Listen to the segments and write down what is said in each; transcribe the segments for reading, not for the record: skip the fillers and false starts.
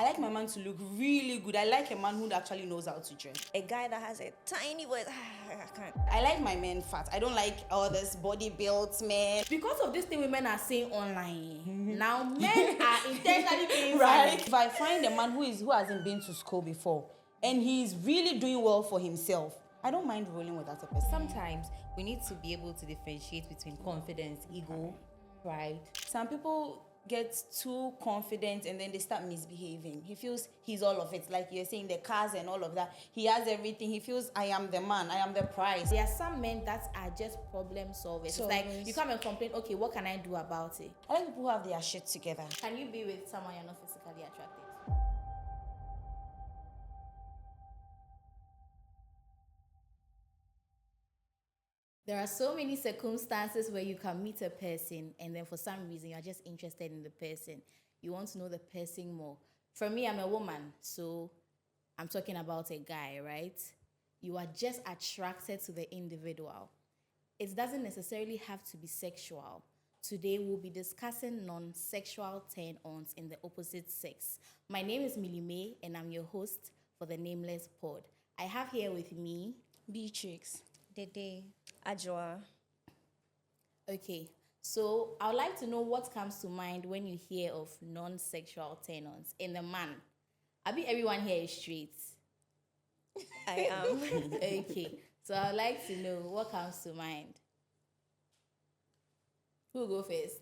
I like my man to look really good. I like a man who actually knows how to dress. A guy that has a tiny voice, I can't. I like my men fat. I don't like all this body built men. Because of this thing women are saying online, now men are intentionally being Right? funny. If I find a man who hasn't been to school before and he's really doing well for himself, I don't mind rolling with that person. Sometimes we need to be able to differentiate between confidence, ego, pride. Some people get too confident and then they start misbehaving. He feels he's all of it, like you're saying, the cars and all of that. He has everything. He feels, I am the man, I am the prize. There are some men that are just problem solvers. It's like you come and complain, okay, what can I do about it? I like people who have their shit together. Can you be with someone you're not physically attracted to? There are so many circumstances where you can meet a person and then for some reason you are just interested in the person. You want to know the person more. For me, I'm a woman, so I'm talking about a guy, right? You are just attracted to the individual. It doesn't necessarily have to be sexual. Today, we'll be discussing non-sexual turn-ons in the opposite sex. My name is Millie May, and I'm your host for the Nameless pod. I have here with me Beatrix. Dede, Ajwa. Okay, so I would like to know what comes to mind when you hear of non-sexual turn-ons in the man. I bet everyone here is straight. I am. Okay, so I'd like to know what comes to mind. Who will go first?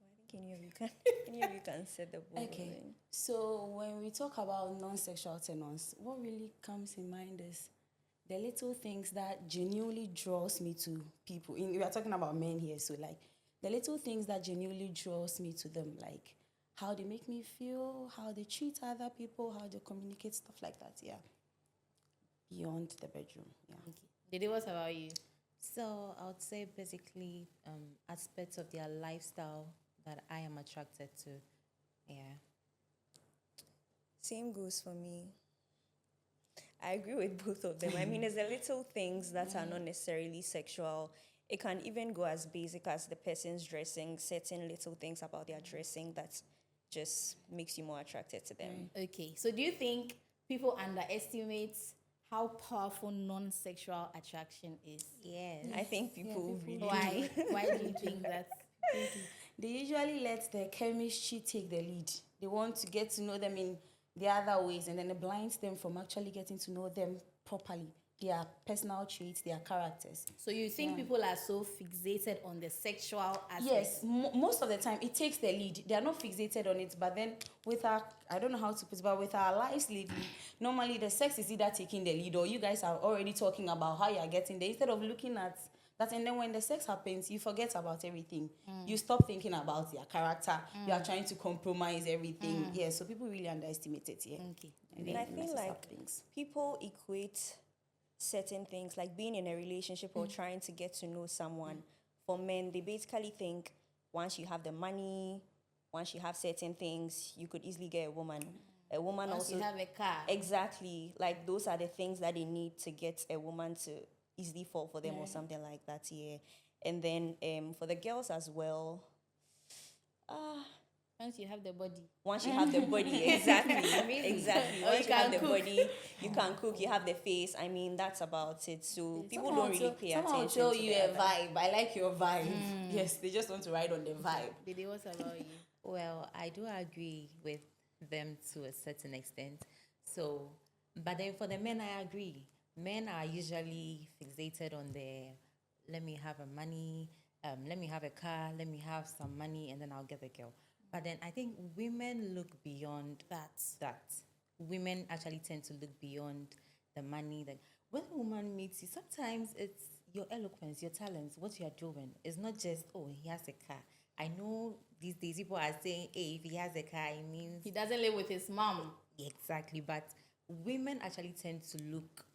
I think any of you can set the ball. Okay, so when we talk about non-sexual turn-ons, what really comes in mind is the little things that genuinely draws me to people. We are talking about men here, so like the little things that genuinely draws me to them, like how they make me feel, how they treat other people, how they communicate, stuff like that, yeah. Beyond the bedroom, yeah. Okay. Dede, what about you? So I would say basically aspects of their lifestyle that I am attracted to. Yeah. Same goes for me. I agree with both of them. I mean, there's the little things that are not necessarily sexual. It can even go as basic as the person's dressing, certain little things about their dressing that just makes you more attracted to them. Okay, so do you think people underestimate how powerful non-sexual attraction is? Yes. I think people really Why? Why do you think that? They usually let the chemistry take the lead. They want to get to know them in the other ways, and then it blinds them from actually getting to know them properly, their personal traits, their characters. So you think people are so fixated on the sexual aspect? Yes, most of the time it takes the lead. They are not fixated on it, but then with our, I don't know how to put it, but with our lives lately, normally the sex is either taking the lead or you guys are already talking about how you are getting there instead of looking at that, and then when the sex happens, you forget about everything. You stop thinking about your character. You are trying to compromise everything. Yeah, so people really underestimate it. Yeah. Okay. And And then I it feel messes like up things. people equate certain things, like being in a relationship or trying to get to know someone. For men, they basically think once you have the money, once you have certain things, you could easily get a woman. A woman Once also you have a car. exactly, like those are the things that they need to get a woman to easily fall for them or something like that. Yeah, and then for the girls as well. Once you have the body. Once you have the body, exactly, exactly. Or Once you you have can the cook. body, you can cook. You have the face. I mean, that's about it. So people don't really pay Someone will attention tell to you the a other. vibe. I like your vibe. Yes, they just want to ride on the vibe. Dede, what about you? Well, I do agree with them to a certain extent. So, but then for the men, I agree. Men are usually fixated on their, let me have a money, let me have a car, let me have some money, and then I'll get the girl. But then I think women look beyond that. Women actually tend to look beyond the money. That when a woman meets you, sometimes it's your eloquence, your talents, what you are doing. It's not just, oh, he has a car. I know these days people are saying, hey, if he has a car, it means... He doesn't live with his mom. Exactly, but women actually tend to look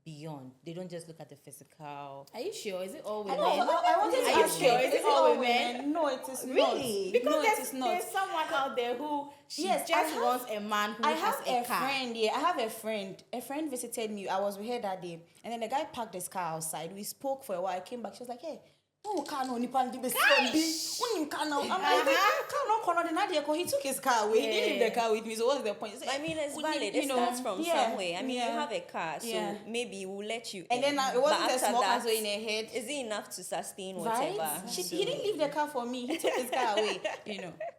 beyond. They don't just look at the physical. Are you sure? Is it all women? I wanted to Are you ask sure? you, Is it all women? No, it is Really? not. Because No, there's, it is not. there's someone out there who Yes, just wants a man who I has have a a car. friend, yeah. I have a friend. A friend visited me. I was with her that day. And then the guy parked his car outside. We spoke for a while. I came back. She was like, hey, Oh, car no nipan di besi unim car now. I'm like, car no corner the nadia. He took his car away. He didn't leave the car with me. So what's the point? I mean, it's valid. It starts from somewhere. I mean, you have a car, so maybe we'll let you. And then it wasn't a small car in her head. Is it enough to sustain whatever? Right? He didn't leave the car for me. He took his car away.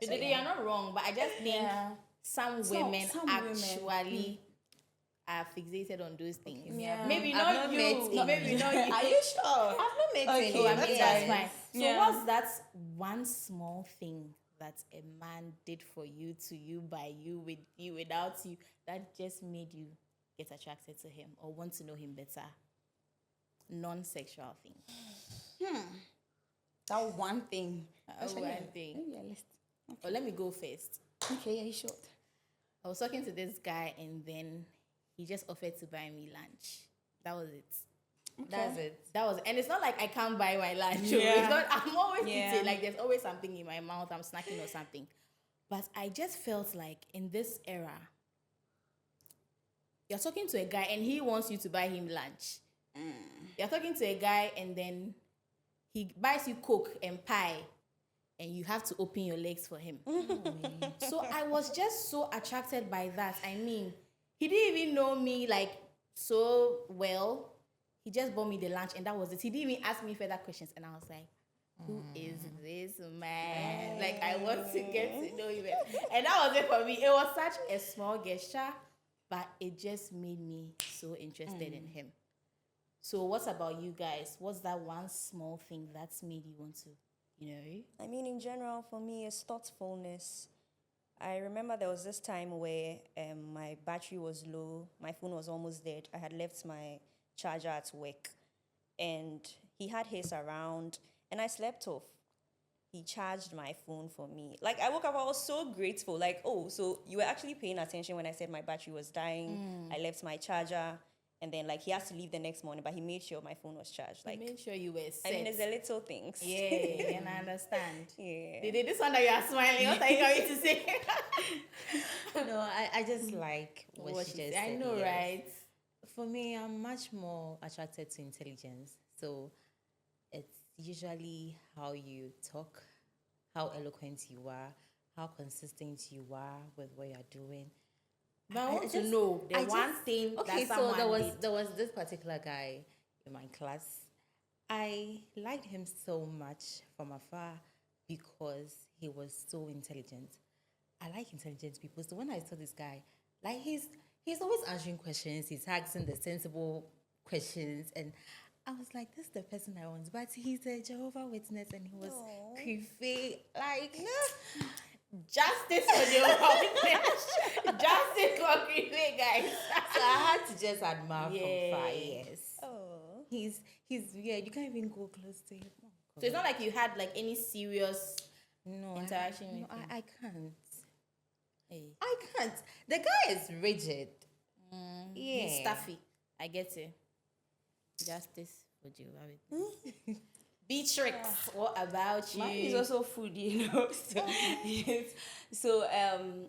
So you're not wrong, but I just think some women actually are fixated on those things. Yeah. Maybe not you. Maybe not you. Are you sure? I've not met any. I mean, that's fine. So what's that one small thing that a man did for you, to you, by you, with you, without you, that just made you get attracted to him or want to know him better? Non-sexual thing. That one thing. One thing. Maybe a list. Well, let me go first. Okay, yeah, you should. I was talking to this guy and then he just offered to buy me lunch. That was it. Okay. That's it. That was, and it's not like I can't buy my lunch. Yeah. It's not, I'm always eating. Like there's always something in my mouth. I'm snacking or something. But I just felt like in this era, you're talking to a guy and he wants you to buy him lunch. You're talking to a guy and then he buys you Coke and pie and you have to open your legs for him. So I was just so attracted by that. I mean, he didn't even know me like so well. He just bought me the lunch and that was it. He didn't even ask me further questions and I was like, who is this man? Like, I want to get to know him. And that was it for me. It was such a small gesture, but it just made me so interested in him. So what about you guys? What's that one small thing that's made you want to, I mean, in general, for me, it's thoughtfulness. I remember there was this time where my battery was low. My phone was almost dead. I had left my charger at work. And he had his around. And I slept off. He charged my phone for me. Like, I woke up, I was so grateful. Like, oh, so you were actually paying attention when I said my battery was dying. I left my charger. And then, like, he has to leave the next morning, but he made sure my phone was charged. Like, he made sure you were set. I mean, it's the little things. Yeah, and I understand. Yeah. This one that you are smiling, what are you going to say? No, I just like what she just said. I know, yes. right? For me, I'm much more attracted to intelligence. So it's usually how you talk, how eloquent you are, how consistent you are with what you're doing. But I want to know the one thing that someone there was this particular guy in my class. I liked him so much from afar because he was so intelligent. I like intelligent people. So when I saw this guy, like he's always answering questions. He's asking the sensible questions, and I was like, this is the person I want. But he's a Jehovah's Witness, and he was creepy. Like, justice for Jehovah's Witness. Justice for creepy, guys. So I had to just admire from far. Yes. Oh. He's weird. You can't even go close to him. Oh, So it's not like you had like any serious interaction with him. I can't. Hey. I can't. The guy is rigid. He's stuffy. I get it. Justice for Jehovah's Witness. Beatrix, what about you? Mine is also food, So, yes. So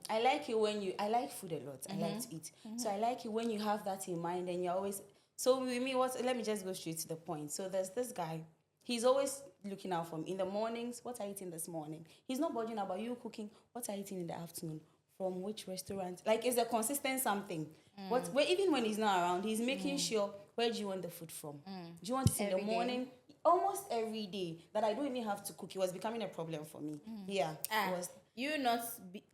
I like it when I like food a lot. I like to eat. So I like it when you have that in mind and you're always. So with me, let me just go straight to the point. So there's this guy. He's always looking out for me. In the mornings, what are you eating this morning? He's not bothering about you cooking. What are you eating in the afternoon? From which restaurant? Like, it's a consistent something. Even when he's not around, he's making sure, where do you want the food from? Do you want it in the morning? Almost every day that I don't even have to cook. It was becoming a problem for me. Yeah. It was you not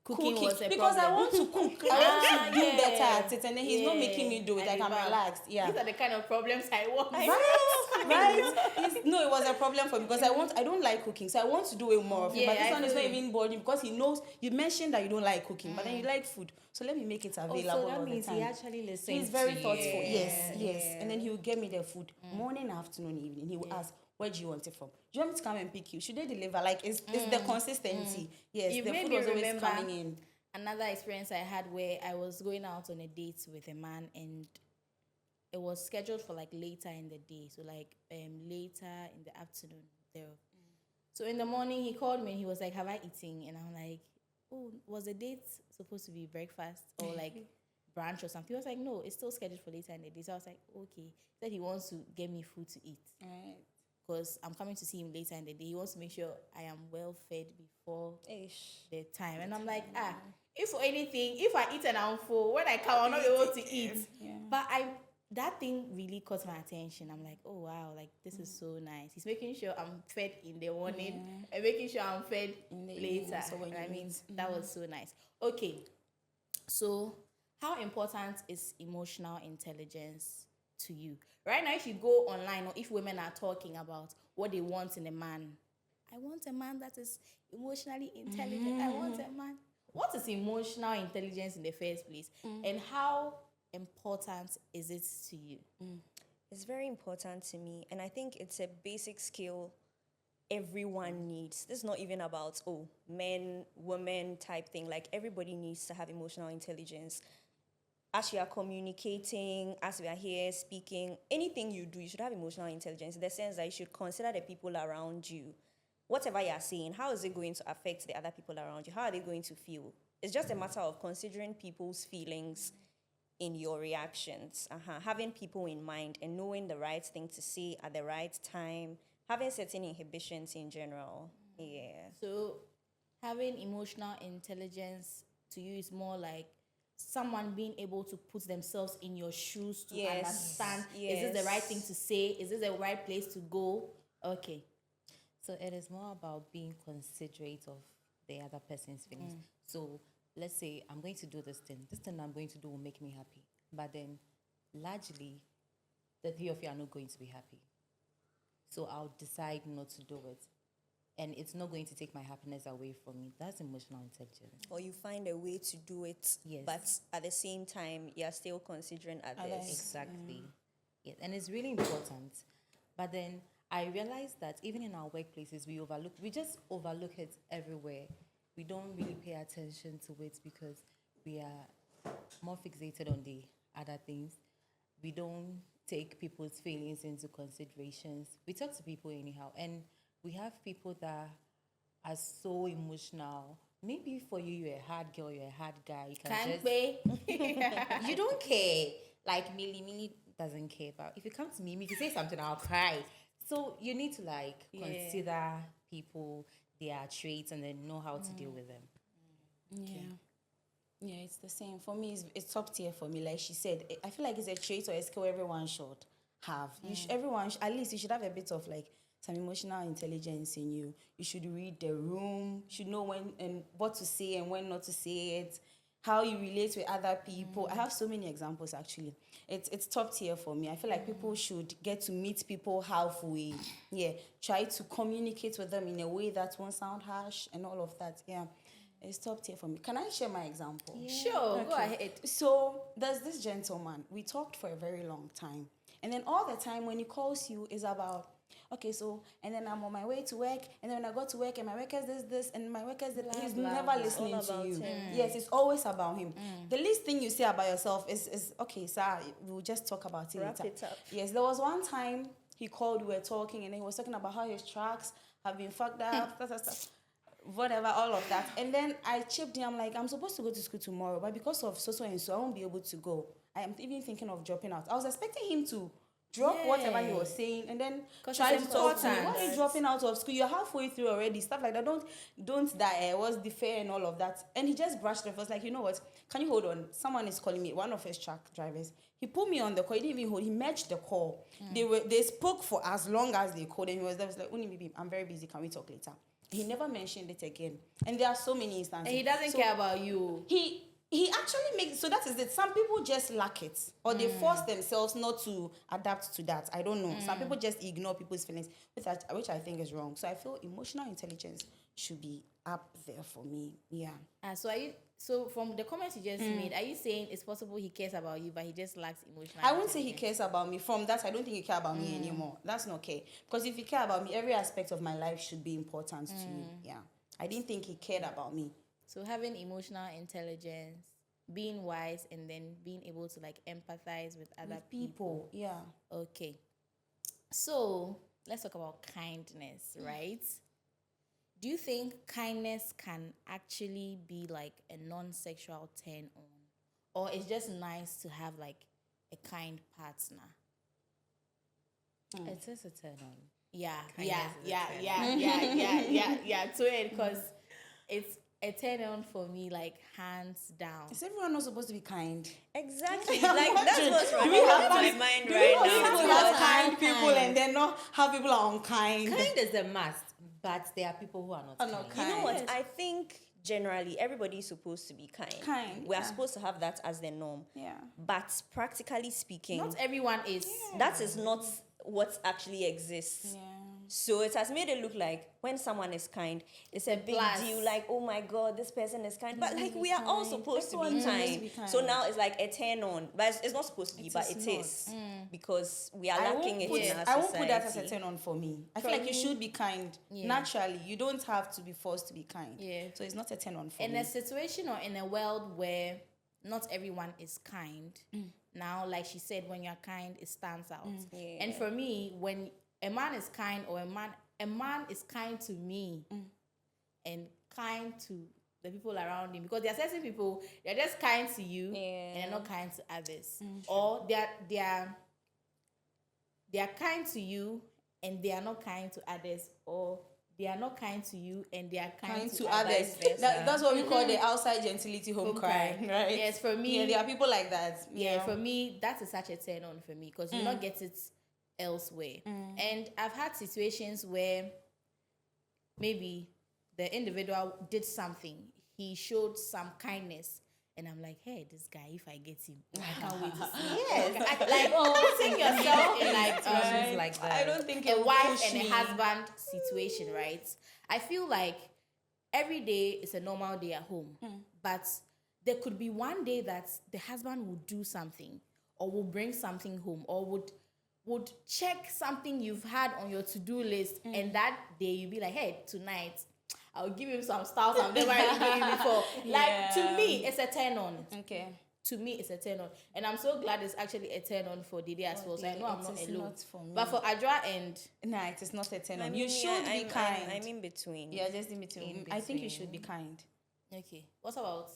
cooking was a because problem. I want to cook. I want to do better at it, and then he's not making me do it. Like, I'm relaxed. Yeah. These are the kind of problems I want. Right? It was a problem for me because I don't like cooking, so I want to do it more of it. But this one is not even bothering because he knows you mentioned that you don't like cooking, but then you like food, so let me make it available so that all means the time. he actually listens. He's very to thoughtful. you. Yes. And then he will get me the food morning, afternoon, evening. He will ask, where do you want it from? Do you want me to come and pick you? Should they deliver? Like, it's the consistency. Yes, You the made food me was always remember coming in. another experience I had where I was going out on a date with a man and it was scheduled for like later in the day. So like later in the afternoon there. So in the morning he called me and he was like, have I eaten? And I'm like, oh, was the date supposed to be breakfast or like brunch or something? He was like, no, it's still scheduled for later in the day. So I was like, okay. He said he wants to get me food to eat. Right. because I'm coming to see him later in the day. He wants to make sure I am well fed before the time. And I'm like, if for anything, if I eat and I'm full, when I come, I'll not be able to eat. Yeah. But that thing really caught my attention. I'm like, oh wow, like this is so nice. He's making sure I'm fed in the morning and making sure I'm fed In the later. evening, so when I you mean, eat. that was so nice. Okay, so how important is emotional intelligence to you? Right now, if you go online or if women are talking about what they want in a man, I want a man that is emotionally intelligent. I want a man. What is emotional intelligence in the first place? And how important is it to you? It's very important to me, and I think it's a basic skill everyone needs. This is not even about men, women type thing. Like, everybody needs to have emotional intelligence. As you are communicating, as we are here speaking, anything you do, you should have emotional intelligence in the sense that you should consider the people around you. Whatever you are saying, how is it going to affect the other people around you? How are they going to feel? It's just a matter of considering people's feelings in your reactions. Having people in mind and knowing the right thing to say at the right time, having certain inhibitions in general. Yeah. So, having emotional intelligence to you is more like someone being able to put themselves in your shoes to understand, is this the right thing to say? Is this the right place to go? Okay. So it is more about being considerate of the other person's feelings. So let's say I'm going to do this thing. This thing I'm going to do will make me happy. But then largely, the three of you are not going to be happy. So I'll decide not to do it. And it's not going to take my happiness away from me. That's emotional intelligence. Or you find a way to do it, but at the same time, you're still considering others. Exactly. Yes, and it's really important. But then I realized that even in our workplaces, we just overlook it everywhere. We don't really pay attention to it because we are more fixated on the other things. We don't take people's feelings into considerations. We talk to people anyhow, and we have people that are so emotional. Maybe for you, you're a hard girl, you're a hard guy. You Can't pay. You don't care. Like Millie doesn't care about. If you come to me, if you say something, I'll cry. So you need to consider people, their traits, and then know how to deal with them. Yeah, it's the same. For me, it's top tier for me. Like she said, I feel like it's a trait or a skill everyone should have. At least you should have a bit of some emotional intelligence in you. You should read the room, should know when and what to say and when not to say it, how you relate with other people. I have so many examples actually. It's top tier for me. I feel like people should get to meet people halfway. Yeah, try to communicate with them in a way that won't sound harsh and all of that. Yeah. It's top tier for me. Can I share my example? Yeah. Sure, go ahead. So there's this gentleman. We talked for a very long time. And then all the time when he calls you is about, okay, so, and then I'm on my way to work, and then when I got to work, and my workers this, and my workers that he's never listening to you. Yes, it's always about him. The least thing you say about yourself is okay, sir, we'll just talk about it Wrap later. it up. Yes, there was one time he called, we were talking, and then he was talking about how his tracks have been fucked up, whatever, all of that. And then I chipped in, I'm like, I'm supposed to go to school tomorrow, but because of so and so, I won't be able to go. I am even thinking of dropping out. I was expecting him to drop whatever he was saying and then try to talk to me. Why are you dropping out of school? You're halfway through already. Stuff like that. Don't die. What's the fair and all of that? And he just brushed it off. I was like, you know what? Can you hold on? Someone is calling me. One of his truck drivers. He put me on the call. He didn't even hold. He matched the call. They spoke for as long as they could. And he was there. I was like, Uni, baby, I'm very busy. Can we talk later? He never mentioned it again. And there are so many instances. And he doesn't care about you. He actually makes, so that is it. Some people just lack it, or they force themselves not to adapt to that. I don't know. Some people just ignore people's feelings, which I think is wrong. So I feel emotional intelligence should be up there for me. Yeah. So from the comments you just made, are you saying it's possible he cares about you, but he just lacks emotional I won't say he cares about me. From that, I don't think he cares about me anymore. That's not okay. Because if he cared about me, every aspect of my life should be important to me. Yeah. I didn't think he cared about me. So having emotional intelligence, being wise, and then being able to empathize with other people. Yeah. Okay. So let's talk about kindness, right? Do you think kindness can actually be a non-sexual turn on? Or it's just nice to have a kind partner? It is a turn on. Yeah, Kindness is a yeah, turn yeah, on. yeah, to it, because it's a turn on for me, like hands down. Is everyone not supposed to be kind? Exactly. Like that's what's running we through have my this- mind do right we now. people Because- have kind Kind. people and then not have people are unkind? Kind is a must, but there are people who are not Are not kind. You know what? Yes. I think generally everybody is supposed to be kind. Kind, We are yeah. supposed to have that as the norm. Yeah. But practically speaking, Not everyone is. that is not what actually exists. Yeah. So it has made it look like when someone is kind, it's a big plus. deal. Like, oh my God, this person is kind. But like, we are all supposed to Everyone be is supposed to kind. be kind. So now it's like a turn on. But it's not supposed to be, but is it not. is. Because we are lacking it in our I won't put that as a society. turn on for me. I For feel like you me- should be kind naturally. You don't have to be forced to be kind. Yeah. So it's not a turn on for In me. a situation or in a world where not everyone is kind, now, like she said, when you're kind, it stands out. Yeah. And for me, when a man is kind, or a man is kind to me and kind to the people around him, because there are certain people, they're just kind to you and they're not kind to others, or they are kind to you and they are not kind to others, or they are not kind to you and they are kind to others. That's what we call the outside gentility home cry, right? Yes, for me. Yeah, there are people like that. Yeah, you know? for me, that is such a turn on for me, because you not get it elsewhere. And I've had situations where maybe the individual did something, he showed some kindness, and I'm like, hey, this guy, if I get him, I can't wait to see. Yes. Like putting yourself in like Situations like that. I don't think a it will wife push and a me. husband situation, right? I feel like every day is a normal day at home, but there could be one day that the husband will do something or will bring something home or would check something you've had on your to-do list, and that day you'll be like, hey, tonight I'll give him some stuff I've never given him before. Like, to me, it's a turn on. Okay. To me, it's a turn on. And I'm so glad it's actually a turn on for Dede as well. So I know I'm It not is alone. not for me. But for Adra and Nah, it is not a turn I on. mean, You should be kind. I'm in between. Yeah, just in between. I think you should be kind. okay, what about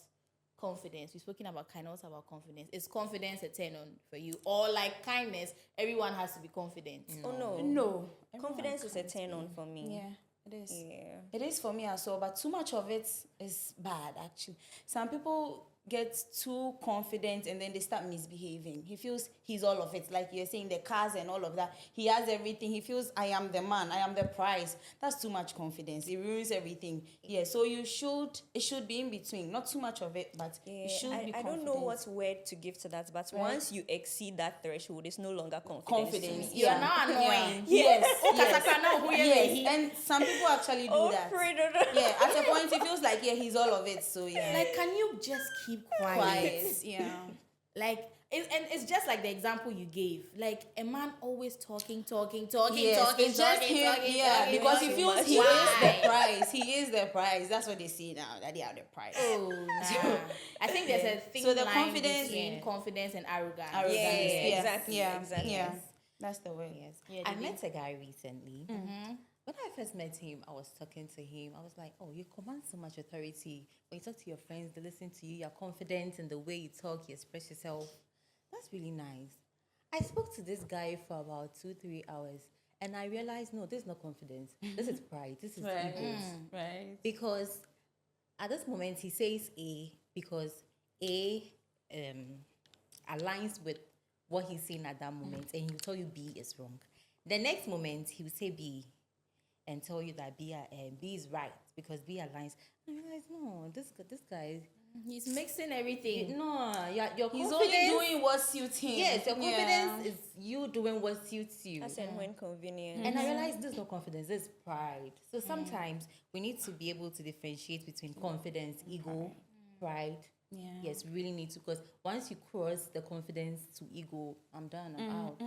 confidence? We've spoken about kindness. What about confidence? Is confidence a turn on for you? Or like kindness, everyone has to be confident? Oh no. No. Confidence is a turn on for me. Yeah, it is. Yeah. It is for me as well, but too much of it is bad actually. Some people get too confident and then they start misbehaving. He feels he's all of it, like you're saying, the cars and all of that. He has everything. He feels I am the man, I am the prize. That's too much confidence. It ruins everything. Yeah, so it should be in between. Not too much of it, but Yeah, it should be confident. I don't know what word to give to that, but once you exceed that threshold, it's no longer confidence. to confidence. me. You are now annoying. Yes. Yes. And some people actually do that. Yeah, at a point it feels like he's all of it. So yeah, Like, can you just keep quiet? quiet. Yeah. Like, and it's just like the example you gave. Like, a man always talking, Yes, talking, it's just him. Yeah, because he feels he is the Why? prize. He is the prize. That's what they say now, that they are the prize. Oh, nah. I think there's a thin So the line confidence- between confidence and arrogance. Arrogance. Yeah, exactly, Yeah. exactly. Yeah. That's the way. Yes. Yeah, I did met a guy recently. When I first met him, I was talking to him. I was like, oh, you command so much authority. When you talk to your friends, they listen to you. You're confident in the way you talk, you express yourself. That's really nice. I spoke to this guy for about 2-3 hours, and I realized, no, this is not confidence. This is pride. This is ego. Right. Because at this moment, he says A because A aligns with what he's saying at that moment, and he'll tell you B is wrong. The next moment, he will say B and tell you that B is right because B aligns. I realized, no, this guy, He's mixing everything. no, your He's confidence. only doing what suits him. Yes, your Yeah. confidence is you doing what suits you. That's and when convenient. And I realized this is not confidence, this is pride. So sometimes we need to be able to differentiate between confidence, ego, pride. Yeah. Yes, we really need to, because once you cross the confidence to ego, I'm done, I'm out.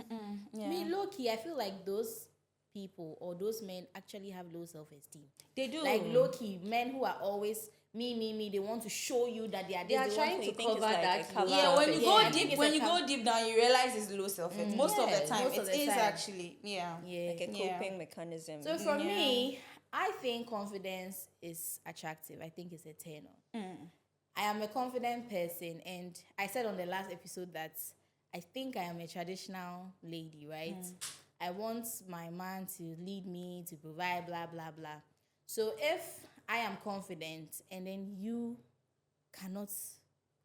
Yeah. Me, low key, I feel like those people or those men actually have low self-esteem. They do. Like, low key, men who are always me, they want to show you that they are They this, are they trying want to think it's cover like that. a cover. Yeah, when you Yeah, go I think deep, it's when a you go deep down, you realize it's low self-esteem. Most of the Yes, time, most of it the is time. actually. Yeah. Yeah. Like a Yeah. coping mechanism. So for me, I think confidence is attractive. I think it's a turn on. I am a confident person, and I said on the last episode that I think I am a traditional lady, right? I want my man to lead me, to provide, blah, blah, blah. So if I am confident and then you cannot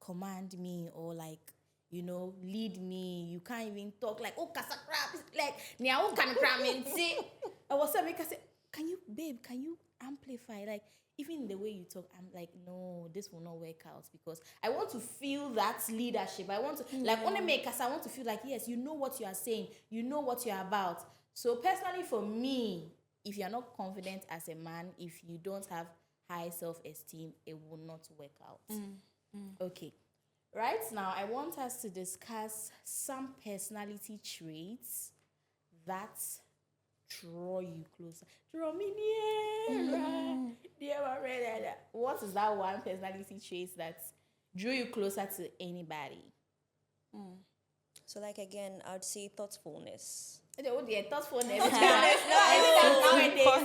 command me or like, you know, lead me, you can't even talk like, oh, kasa crap, like, nia oh can cram and say, I was saying, can you, babe, can you amplify? Like, even in the way you talk, I'm like, no, this will not work out because I want to feel that leadership. I want to, like, on make us, I want to feel like, yes, you know what you are saying, you know what you're about. So personally for me, if you're not confident as a man, if you don't have high self-esteem, it will not work out. Okay. Right now, I want us to discuss some personality traits that draw you closer. Draw me near. What is that one personality trait that drew you closer to anybody? So like again, I would say thoughtfulness. Thoughtfulness. Nowadays,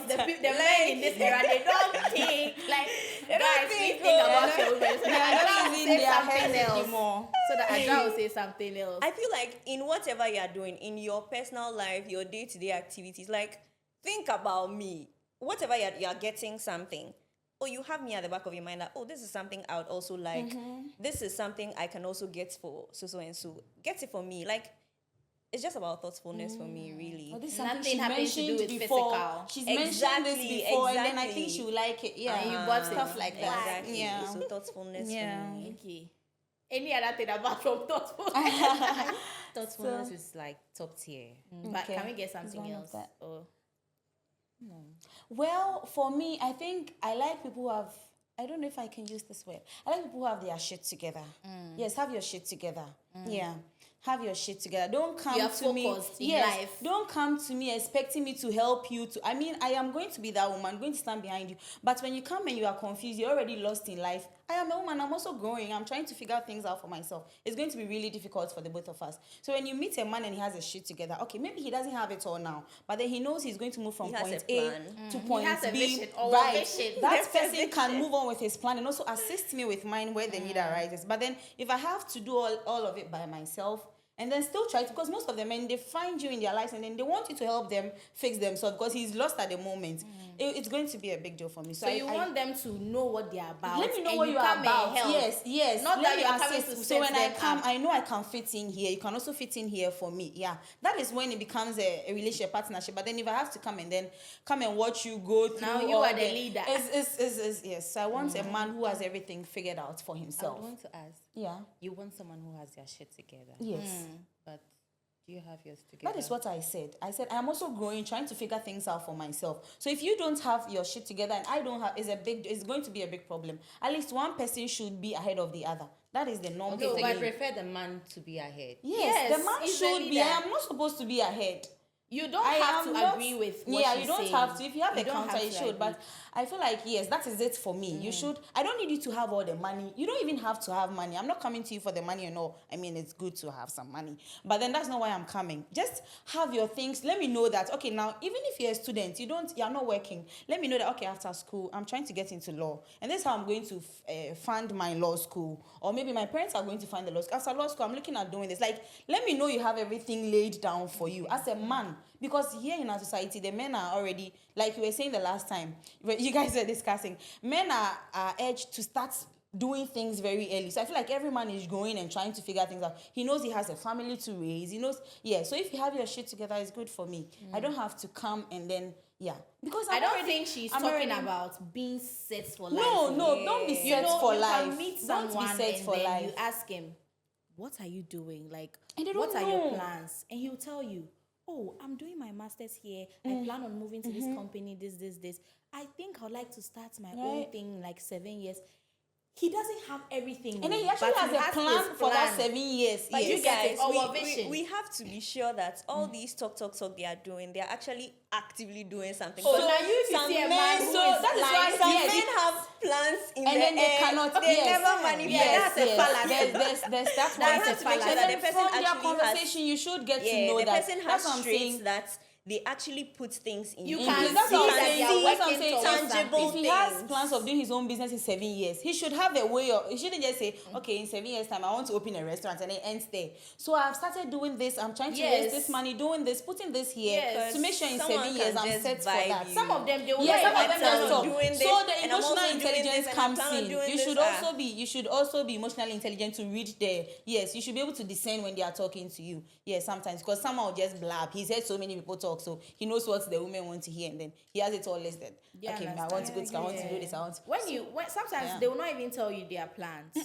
the men in this era, they don't think like guys. Think about your women. So that Adra will say something else. So that Adra will say something else. I feel like in whatever you are doing, in your personal life, your day-to-day activities, like think about me. Whatever you are getting something. Or you have me at the back of your mind that, oh, this is something I would also like. This is something I can also get for so and so. Get it for me. Like, it's just about thoughtfulness for me, really. Oh, this is Nothing she having to do mentioned with before. physical. She's mentioned this before, and then I think exactly. she will like it. Yeah, And you bought stuff it. like that. Exactly. Yeah. So thoughtfulness Yeah. for me. Okay. Any other thing apart from thoughtfulness? Thoughtfulness is like top tier. But Okay. can we get It's something one of else? that. Or Well, for me, I think I like people who have, I don't know if I can use this word. I like people who have their shit together. Yes, have your shit together. Yeah. Have your shit together. Don't come You are to me. focused in Yes. life. Don't come to me expecting me to help you to. I mean, I am going to be that woman, going to stand behind you. But when you come and you are confused, you're already lost in life. I am a woman. I'm also growing. I'm trying to figure things out for myself. It's going to be really difficult for the both of us. So when you meet a man and he has his shit together, okay, maybe he doesn't have it all now, but then he knows he's going to move from He has point a A plan. to He point has a B. vision or a Right. vision. That Yes, a person can vision. move on with his plan and also assist me with mine where the need arises. But then if I have to do all of it by myself, and then still try to, because most of the men, they find you in their lives and then they want you to help them fix themselves because he's lost at the moment. It's going to be a big deal for me. so you want them to know what they are about. let me know and what you you are come about. and help. Yes. Not Let that me you are coming assist. to So when set I them come, up. I know I can fit in here. You can also fit in here for me. Yeah, that is when it becomes a relationship, partnership. But then if I have to come and watch you go through, Now you all are the leader. Yes. So I want a man who has everything figured out for I himself. would want to ask, Yeah. you want someone who has their shit together. Yes. But do you have yours together? That is what I said. I said I'm also growing, trying to figure things out for myself. So if you don't have your shit together and I don't have, it's going to be a big problem. At least one person should be ahead of the other. That is the norm. Okay, for so you me. prefer the man to be ahead. Yes, the man he's should the be. I leader. am not supposed to be ahead. You don't I have am to not- agree with what yeah, she's you don't saying. have to. If you have a don't counter, have you to should. agree. But I feel like, yes, that is it for me. You should. I don't need you to have all the money. You don't even have to have money. I'm not coming to you for the money and all. I mean, it's good to have some money. But then that's not why I'm coming. Just have your things. Let me know that, okay, now, even if you're a student, you're not working. Let me know that, okay, after school, I'm trying to get into law. And this is how I'm going to fund my law school. Or maybe my parents are going to fund the law school. After law school, I'm looking at doing this. Like, let me know you have everything laid down for you as a man. Because here in our society, the men are already, like you were saying the last time, you guys were discussing, men are urged to start doing things very early. So I feel like every man is going and trying to figure things out. He knows he has a family to raise. He knows, yeah. So if you have your shit together, it's good for me. I don't have to come and then, yeah. Because I don't think she's talking about being set for life. No, don't be You set know, for you life. can meet Don't someone be set and for then life. you ask him, what are you doing? Like, And they what don't are your know. plans? And he'll tell you, oh, I'm doing my master's here. I plan on moving to this company, this. I think I'd like to start my own Right. thing in like 7 years. He doesn't have everything. And then he but actually has a plan his for that plan. 7 years. But yes. you get it, our we, vision. we have to be sure that all these talk they are doing, they are actually actively doing something. Oh, Because now you if you some see a men, man who so is that is like, why some yes, men have plans in and the then they air. cannot. They yes. never manifest. Yes, that's a fallacy. There's that Now you one. have to make sure And that then the person from their actually conversation, you should get to know the that. person That's has what I'm traits saying. that they actually put things in. You place. can That's see what I'm that saying. they are That's what I'm working saying. towards Tangible If he has things. plans of doing his own business in 7 years, he should have a way of. He shouldn't just say, okay, in 7 years' time, I want to open a restaurant and it ends there. So I've started doing this. I'm trying to raise this money, doing this, putting this here Yes. to make sure in Someone 7 years can I'm just set for vibe that. you. Some of them, they will Yeah, not some of even them tell just you. talk. doing this, So the and I'm also emotional doing intelligence this, and I comes plan on in. doing You this. should also be. You should also be emotionally intelligent to read the. Yes, you should be able to discern when they are talking to you. Yes, sometimes because someone will just blab. He's heard so many people talk, so he knows what the women want to hear, and then he has it all listed. Yeah, Okay, I understand. want to go to. I want to do this. I want to. When sometimes Yeah. they will not even tell you their plans.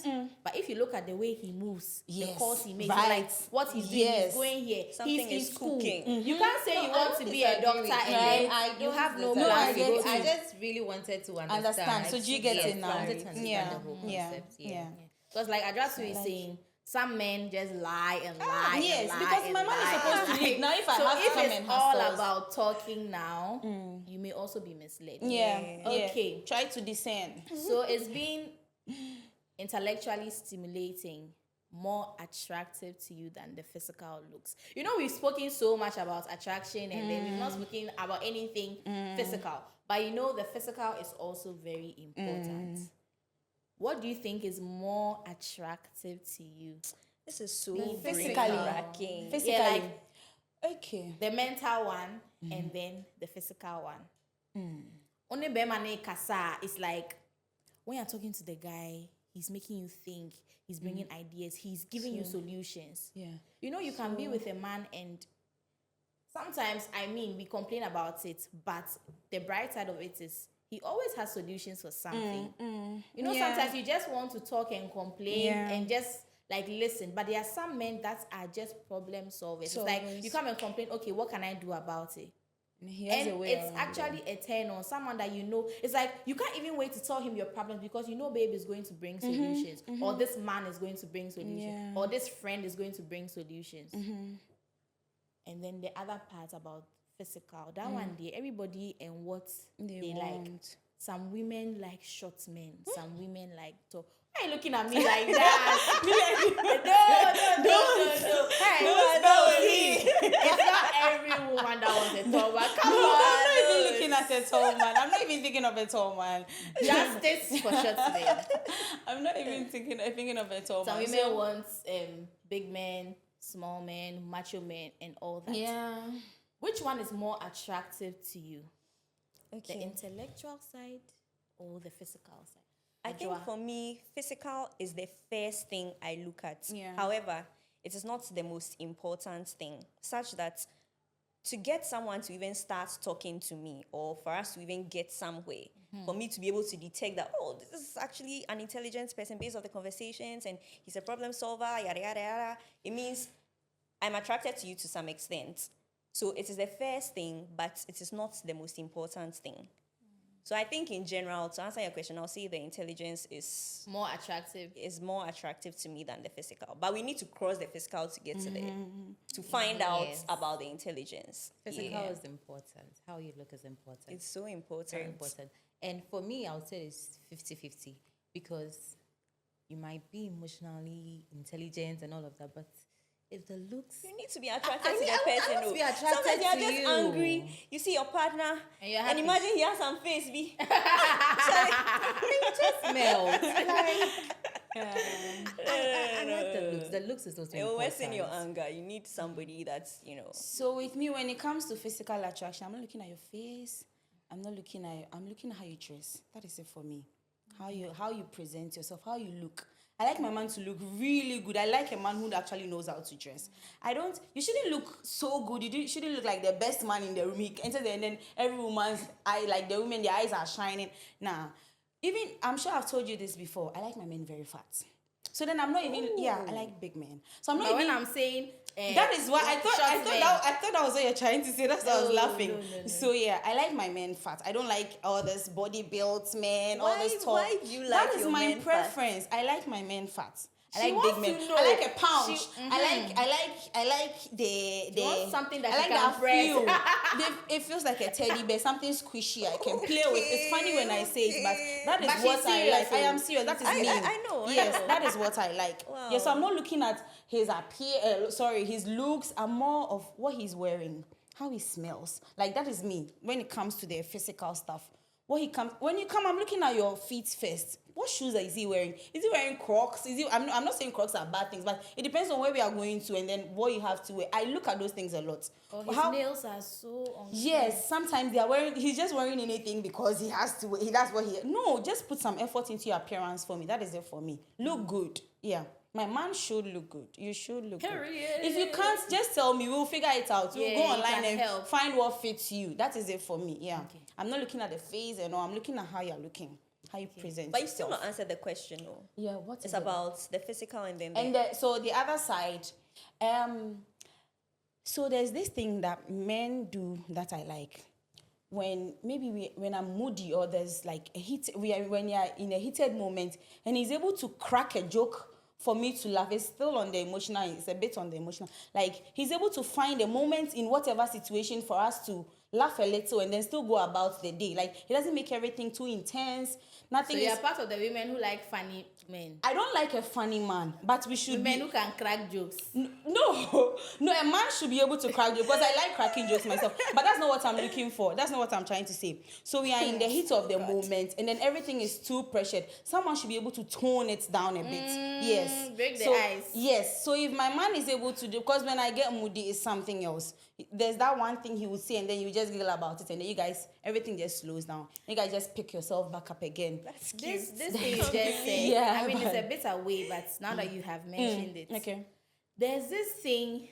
But if you look at the way he moves, the Yes, calls he makes, right. like what he's doing, Yes. he's going here, Something he's is in school. cooking. You can't say you No, I want don't to be a disagree doctor with and you. then I you don't have no disagree. plans I to get go it. to. I just really wanted to understand. Understand. So do you get it now? I wanted to understand Yeah. the whole Yeah. concept. Yeah. Because like Adrasu is saying, some men just lie and lie yes, and lie because and my man is lie supposed and to lead. lie. Now, if I so have to if come it's and all hustle- about talking now, you may also be misled. Yeah. Okay. Try to discern. So it's been intellectually stimulating, more attractive to you than the physical looks. You know, we've spoken so much about attraction and then we've not spoken about anything physical. But you know, the physical is also very important. What do you think is more attractive to you? This is so Physically. brain-racking. Physically. Yeah, like Okay. the mental one and then the physical one. Only bemane kasa is like when you're talking to the guy, he's making you think, he's bringing ideas, he's giving you solutions. Yeah. You know, you can be with a man and sometimes, I mean, we complain about it, but the bright side of it is he always has solutions for something. You know, Yeah. sometimes you just want to talk and complain Yeah. and just like listen, but there are some men that are just problem solvers. It's like you come and complain, okay, what can I do about it? He has a And way it's around actually a turn on someone that you know. It's like you can't even wait to tell him your problems because you know babe is going to bring solutions, or this man is going to bring solutions, Yeah. or this friend is going to bring solutions. And then the other part about physical, that one day everybody and what they like. want. Some women like short men, some women like tall. Why are you looking at me like that? No. Hey, it's not every woman that wants a tall man. Come I'm on. not even looking at a tall man. I'm not even thinking of a tall man. Justice for short men. I'm not even thinking of a tall Some man. women want big men, small men, macho men, and all that. Yeah. Which one is more attractive to you? The Okay. intellectual side or the physical side? I think for me, physical is the first thing I look at. Yeah. However, it is not the most important thing, such that to get someone to even start talking to me or for us to even get somewhere, for me to be able to detect that, oh, this is actually an intelligent person based on the conversations and he's a problem solver, yada, yada, yada, it means I'm attracted to you to some extent. So it is the first thing, but it is not the most important thing. So I think in general, to answer your question, I'll say the intelligence is More attractive. more attractive to me than the physical. But we need to cross the physical to get to the to find out Yes. about the intelligence. Physical Yeah. is important. How you look is important. It's so important. very important. And for me, I would say it's 50-50 because you might be emotionally intelligent and all of that, but if the looks You need to be attracted I to need- the I person. want to oh. be attracted Sometimes you're to just you. angry. You see your partner, And you're and happy. imagine he has some face. Be smell. I like the looks. The looks is also it will important. worsen your anger. You need somebody that's So with me, when it comes to physical attraction, I'm not looking at your face. I'm looking at how you dress. That is it for me. How you present yourself, how you look. I like my man to look really good. I like a man who actually knows how to dress. You shouldn't look so good. You shouldn't look like the best man in the room. You enter there and then every woman's eye, like the women, their eyes are shining. Nah. Even, I'm sure I've told you this before, I like my men very fat. So then I'm not even, I like big men. So I'm not But even... when I'm saying that is what I thought. short men. I thought that was what you're trying to say. That's why I was No, laughing. no. So yeah, I like my men fat. I don't like all this body built men, all this talk. why do you like That is your my men fat? preference. I like my men fat. I She like big wants men. to know. I like a pound. She- I like the wants something that I she like can that press. feel. It feels like a teddy bear, something squishy I can play with. It's funny when I say it, but that is But she's what I serious, like. I am oh. serious. That is I me. know, I Yes, know. that is what I like. Wow. Yes, so I'm not looking at his his looks. I'm more of what he's wearing. how he smells. Like, that is me when it comes to the physical stuff. When you come, I'm looking at your feet first. What shoes is he wearing? Is he wearing Crocs? I'm not saying Crocs are bad things, but it depends on where we are going to and then what you have to wear. I look at those things a lot. Or his nails are so Yes, sometimes he's just wearing anything because he has to. That's what he. No, just put some effort into your appearance for me. That is it for me. Look good. Yeah. My man should look good. You should look good. If you can't, just tell me. We'll figure it out. We'll go online and find what fits you. That is it for me. Yeah. Okay. I'm not looking at the face and all. I'm looking at how you're looking, how you present. But you still not answered the question, though. Yeah. What is it's about the physical and then. So the other side, so there's this thing that men do that I like. When I'm moody or there's like when you're in a heated moment and he's able to crack a joke for me to laugh, it's still on the emotional, it's a bit on the emotional. Like, he's able to find a moment in whatever situation for us to laugh a little and then still go about the day. Like, he doesn't make everything too intense. Nothing. So you're part of the women who like funny men. I don't like a funny man, but we should women who can crack jokes. No, a man should be able to crack jokes because I like cracking jokes myself. But that's not what I'm looking for. That's not what I'm trying to say. So we are in the heat of the moment, and then everything is too pressured. Someone should be able to tone it down a bit. Yes. Break the ice. Yes. So if my man is able to do, because when I get moody, it's something else. There's that one thing he would say, and then you just giggle about it, and then you guys, everything just slows down. You guys just pick yourself back up again. That's cute. This thing you just said, yeah, I mean, it's a bit away, but now that you have mentioned it, okay. There's this thing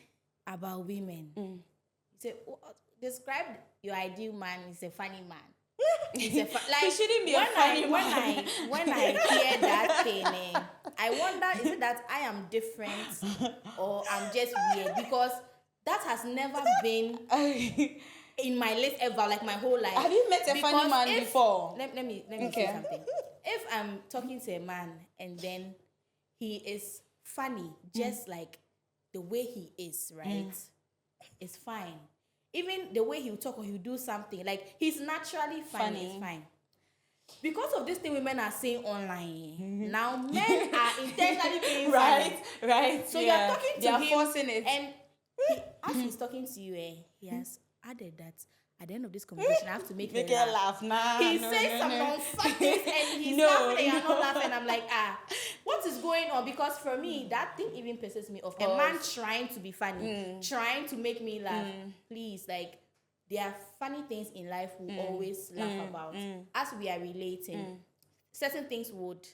about women. You say, describe your ideal man. He's a funny man. He's a he shouldn't be a funny man. When I hear that thing, I wonder, is it that I am different or I'm just weird? Because that has never been in my list ever, like my whole life. Have you met a funny man before? Let me say something. If I'm talking to a man and then he is funny, just like the way he is, right? It's fine. Even the way he'll talk or he'll do something, like he's naturally funny. It's fine. Because of this thing women are saying online, now men are intentionally being funny. Right. So you're talking to him, forcing it. and as he's talking to you, he has added that at the end of this conversation, I have to make her laugh. He says some nonsense and he's laughing and you're not laughing. I'm like, what is going on? Because for me, that thing even pisses me off. A man trying to be funny, trying to make me laugh. Please, like, there are funny things in life we always laugh about. As we are relating, certain things would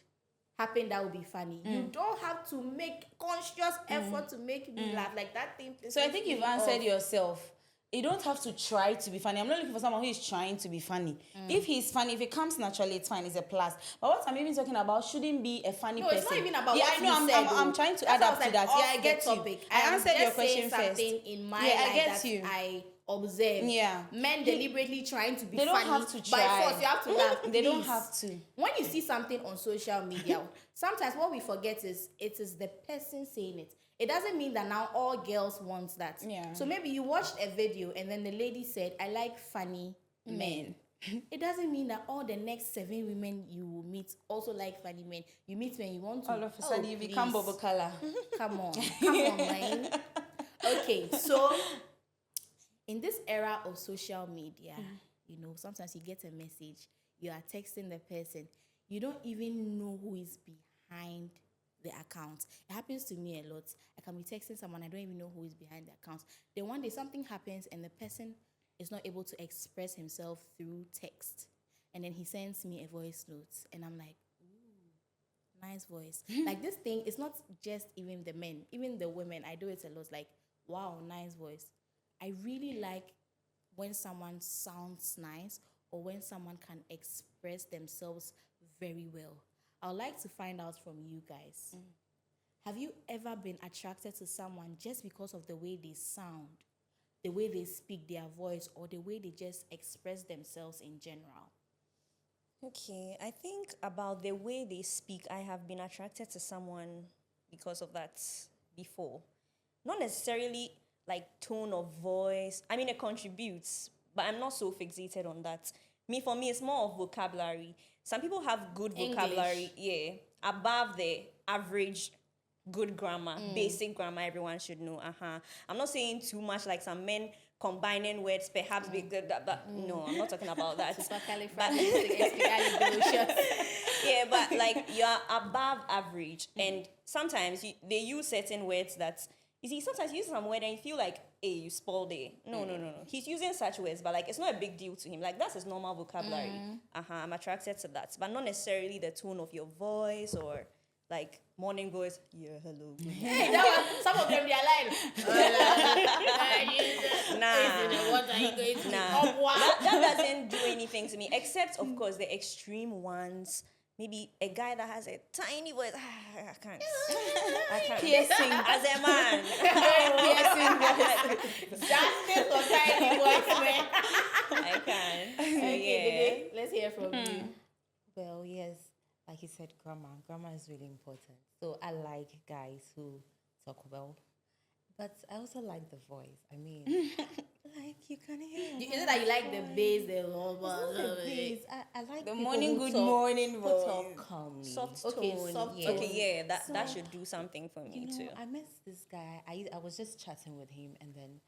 happen that would be funny. You don't have to make conscious effort to make me laugh. Like, that thing pisses me off. So I think you've answered yourself. You don't have to try to be funny. I'm not looking for someone who is trying to be funny. If he's funny, if it comes naturally, it's fine. It's a plus. But what I'm even talking about shouldn't be a funny person. No, it's not even about what you said. I'm trying to add up to that. Yeah, I get topic. I answered your question first. Something in my life I get that you. I observe. Yeah. Men deliberately trying to be funny. They don't have to try. By force, you have to laugh. They don't have to. When you see something on social media, sometimes what we forget is it is the person saying it. It doesn't mean that now all girls want that. Yeah. So maybe you watched a video and then the lady said, I like funny men. It doesn't mean that all the next 7 women you will meet also like funny men. You meet when you want to. All of a sudden you become bubble color. Come on, man. Okay, so in this era of social media, sometimes you get a message, you are texting the person, you don't even know who is behind the account. It happens to me a lot. I can be texting someone, I don't even know who is behind the account. Then one day something happens and the person is not able to express himself through text. And then he sends me a voice note and I'm like, ooh, nice voice. Like, this thing, it's not just even the men, even the women. I do it a lot. Like, wow, nice voice. I really like when someone sounds nice or when someone can express themselves very well. I would like to find out from you guys. Have you ever been attracted to someone just because of the way they sound, the way they speak, their voice, or the way they just express themselves in general? Okay, I think about the way they speak, I have been attracted to someone because of that before. Not necessarily like tone of voice. I mean, it contributes, but I'm not so fixated on that. For me, it's more of vocabulary. Some people have good vocabulary, above the average good grammar, basic grammar everyone should know. I'm not saying too much, like some men combining words, perhaps because no, I'm not talking about that. Yeah, but like you're above average, and sometimes they use certain words that you see. Sometimes you use some word and you feel like, hey, you spoiled it. No. He's using such words, but like it's not a big deal to him. Like that's his normal vocabulary. I'm attracted to that, but not necessarily the tone of your voice or like morning voice. Yeah, hello. Hey, some of them they are like, what are you going to do? That doesn't do anything to me, except of course the extreme ones. Maybe a guy that has a tiny voice. I can't. Piercing. As a man. Piercing voice. Justice for tiny voice, man. I can't. Okay, Dede, let's hear from you. Well, yes, like you said, grammar is really important. So I like guys who talk well, but I also like the voice. I mean, like you can hear. Is it that you like the bass, the I like The people morning, who good talk, morning who voice. talk calmly. Soft Okay, tone. soft yes. tone. Okay, yeah, that So, should do something for me You know, too. I met this guy. I was just chatting with him, and then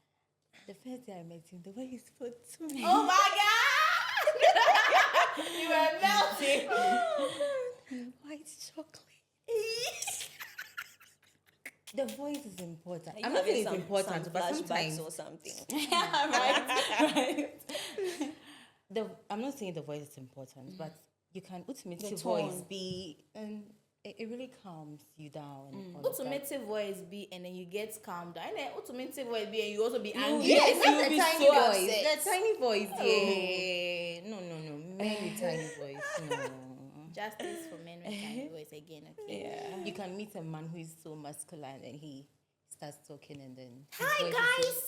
the first day I met him, the way he spoke to me. Oh my God! You were melting. White chocolate. The voice is important. You I'm not saying having it's important, some but flashbacks sometimes or something. right. I'm not saying the voice is important, but you can ultimately The voice tone. be, and it really calms you down. And all of that. Automatic voice be, and then you get calmed down. And then automatic voice be, and you also be angry. Yes, You'll not be the tiny so voice. upset. The tiny voice, yeah. No. Men with tiny voice, no. Justice for men with tiny voice again, okay? Yeah. You can meet a man who is so masculine and he starts talking and then... his Hi, voice is guys!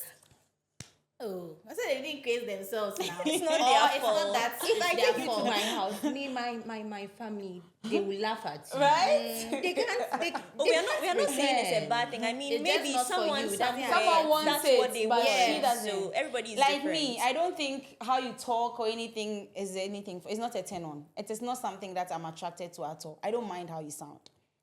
Oh, I said they didn't create themselves now. It's not Or their it's fault. not that If I their take you to fault. my house, me, my family, they will laugh at you. Right? They can't. Oh, we are not saying it's a bad thing. I mean, It's maybe just not for someone you. That's somewhere why Someone wants that's it, what they but want. she doesn't. So everybody is Like different. me, I don't think how you talk or anything is anything. It's not a turn on. It is not something that I'm attracted to at all. I don't mind how you sound.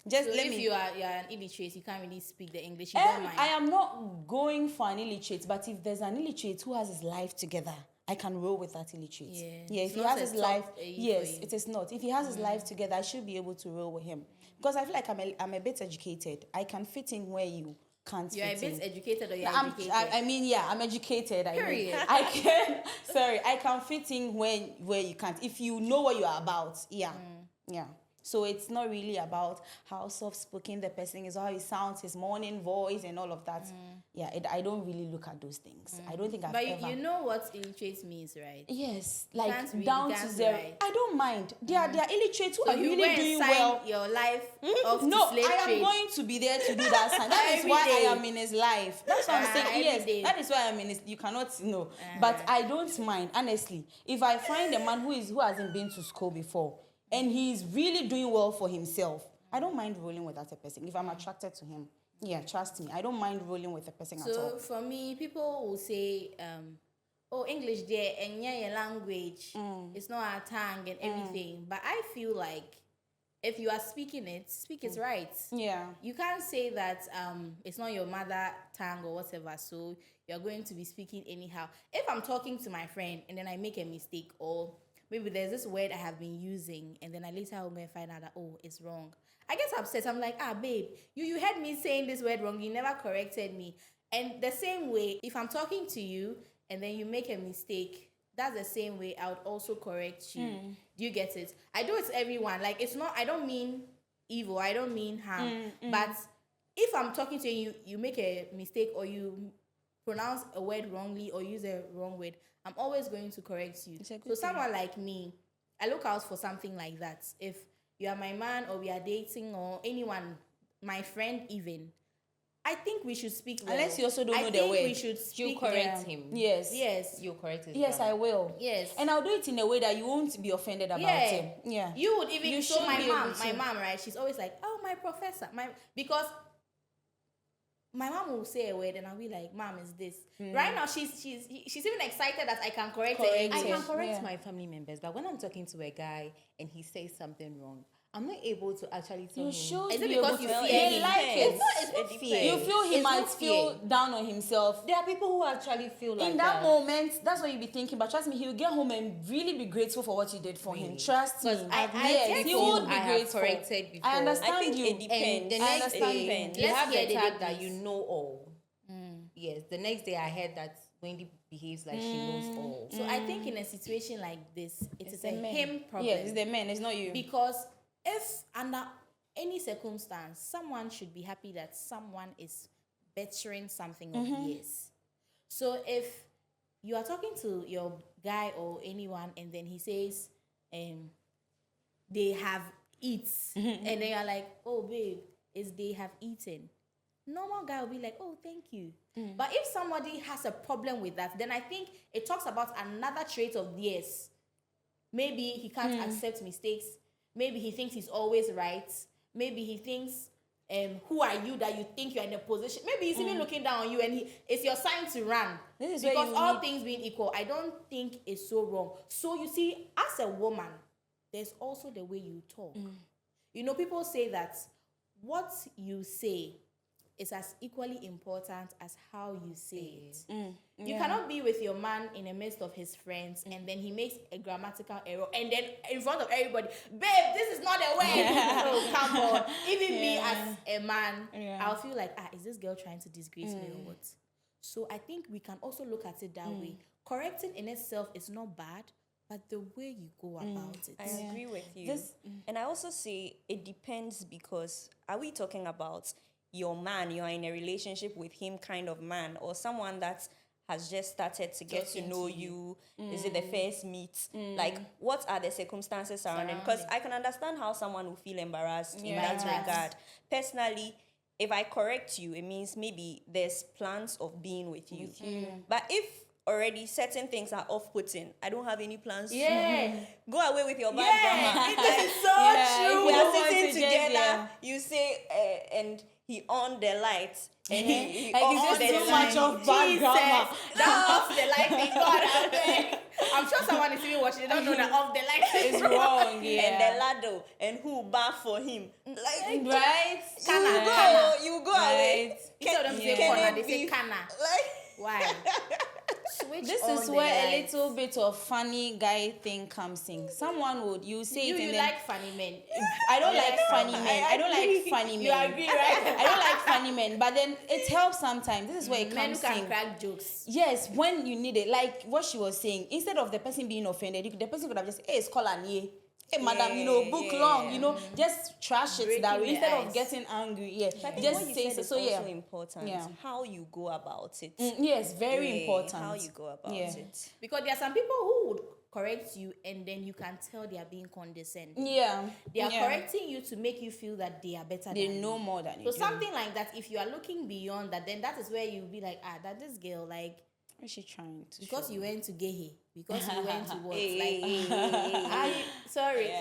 Just So let if me. you're an illiterate, you can't really speak the English. You don't mind. I am not going for an illiterate, but if there's an illiterate who has his life together, I can roll with that illiterate. Yeah. If It's he not has a his top life, A for yes, you. it is not. If he has his life together, I should be able to roll with him. Because I feel like I'm a bit educated. I can fit in where you can't You're a fit in. bit educated or you're I'm, educated? I mean, yeah, I'm educated. I mean, Period. I can fit in where you can't. If you know what you're about, yeah. So it's not really about how soft-spoken the person is, or how he sounds, his morning voice, and all of that. Yeah, I don't really look at those things. I don't think I've But ever. you know what illiterate means, right? Yes, can't like read, down you to can't zero. write. I don't mind. They are illiterate who So are you really went doing sign well. your life off No, to slave I am trade. going to be there to do that sign. That is Every why day. I am in his life. That's what I'm saying. every Yes, day. that is why I'm in his. You cannot know, but I don't mind. Honestly, if I find a man who hasn't been to school before and he's really doing well for himself, I don't mind rolling with that person. If I'm attracted to him, yeah, trust me, I don't mind rolling with a person at So all. for me, people will say, oh, English there and yeah, your language, it's not our tongue and everything. But I feel like if you are speaking it, speak it right. Yeah. You can't say that it's not your mother tongue or whatever, so you're going to be speaking anyhow. If I'm talking to my friend and then I make a mistake, or maybe there's this word I have been using and then I later will go and find out that, oh, it's wrong. I get upset. I'm like, babe, you heard me saying this word wrong. You never corrected me. And the same way, if I'm talking to you and then you make a mistake, that's the same way I would also correct you. Do you get it? I do it to everyone. Like, it's not, I don't mean evil. I don't mean harm. But if I'm talking to you, you make a mistake or you pronounce a word wrongly or use a wrong word, I'm always going to correct you. So someone like me, I look out for something like that. If you are my man or we are dating or anyone, my friend even, I think we should speak well. Unless you also don't know the think word. we should speak You correct him. Yes. Yes. You correct his Yes, grammar. I will. Yes. And I'll do it in a way that you won't be offended about it. Yeah. You would even You show should my be mom. able to. My mom, right? She's always like, "Oh, my professor." Because my mom will say a word and I'll be like, "Mom, is this?" Right now, she's even excited that I can correct her. Correct I it. can correct Yeah. my family members, but when I'm talking to a guy and he says something wrong, I'm not able to actually tell You him. should Is it be because able you to. fear They him? like it. It's It fear. depends. You feel he It's might not feel fear. down on himself. There are people who actually feel like In that moment, that's what you be thinking. But trust me, he'll get home and really be grateful for what you did for him. Trust me. Because I've met Yes, he people would be I have grateful. corrected before. I understand I think you. it depends. And the I next understand day, depends. you Let's have hear the the tag that difference. you know all. Yes, the next day I heard that Wendy behaves like she knows all. So I think in a situation like this, it is a man. him problem. Yeah, it's the man. It's not you. Because if under any circumstance, someone should be happy that someone is bettering something of years. So if you are talking to your guy or anyone and then he says, they have eats, and then you're like, oh babe, is they have eaten. Normal guy will be like, oh, thank you. But if somebody has a problem with that, then I think it talks about another trait of theirs. Maybe he can't accept mistakes. Maybe he thinks he's always right. Maybe he thinks, who are you that you think you're in a position? Maybe he's even looking down on you and it's your sign to run. This is where Because you all need- things being equal, I don't think it's so wrong. So you see, as a woman, there's also the way you talk. You know, people say that what you say is as equally important as how you say it. You cannot be with your man in the midst of his friends and then he makes a grammatical error and then in front of everybody, babe, this is not a way. Oh, come on. Even me as a man, I'll feel like, is this girl trying to disgrace me or what? So I think we can also look at it that way. Correcting in itself is not bad, but the way you go about it. I agree with you. And I also say it depends because are we talking about your man, you are in a relationship with him kind of man, or someone that has just started to get to know you? Is it the first meet? Like, what are the circumstances surrounding? Because I can understand how someone will feel embarrassed in that regard. Personally, if I correct you, it means maybe there's plans of being with you. But if already certain things are off-putting, I don't have any plans. Go away with your bad grammar. This is so true. We you are don't want sitting to just, together. You say, and he on the lights, and he Like, off it's just the too much TV. of bad grammar. That off the light thing, God, out there. I'm sure someone is even watching. They don't know that off the light is It's wrong, yeah. And the lado, and who bar for him? Like, Right? you go away. Instead of them say Can corner, it they say be- kana. Like, Why? Switch This on is the where a lights. little bit of funny guy thing comes in. Someone would, you say it You and then, like funny men. I don't You like like funny funny. men. I don't like funny men. You agree, right? I don't like funny men, but then it helps sometimes. This is where it Men who comes can in. crack jokes. Yes, when you need it. Like what she was saying, instead of the person being offended, the person could have just, hey, it's call ye. Hey, madam, you know, book long, you know, just trash it Breaking that way the instead ice. of getting angry. Yeah, I think just what you say said so. is So also yeah, important. Yeah. How you go about it. Yes, very Yeah, important. How you go about Yeah. it. Because there are some people who would correct you and then you can tell they are being condescending. Yeah, They are yeah. correcting you to make you feel that they are better They than know you. more than you So do. something like that, if you are looking beyond that, then that is where you'll be like, that this girl, like, What is she trying to because show? you went to Gehe, because you went to what? Hey, Like, sorry.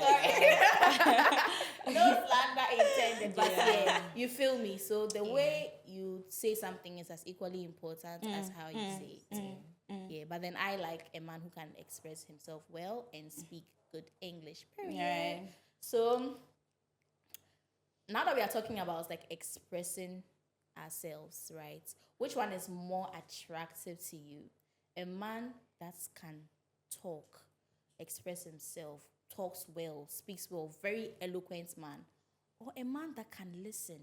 No slander intended, but yeah, you feel me. So the way you say something is as equally important as how you say it. Yeah, but then I like a man who can express himself well and speak good English. Period. Right. So now that we are talking about like expressing ourselves, right? Which one is more attractive to you? A man that can talk, express himself, talks well, speaks well, very eloquent man, or a man that can listen?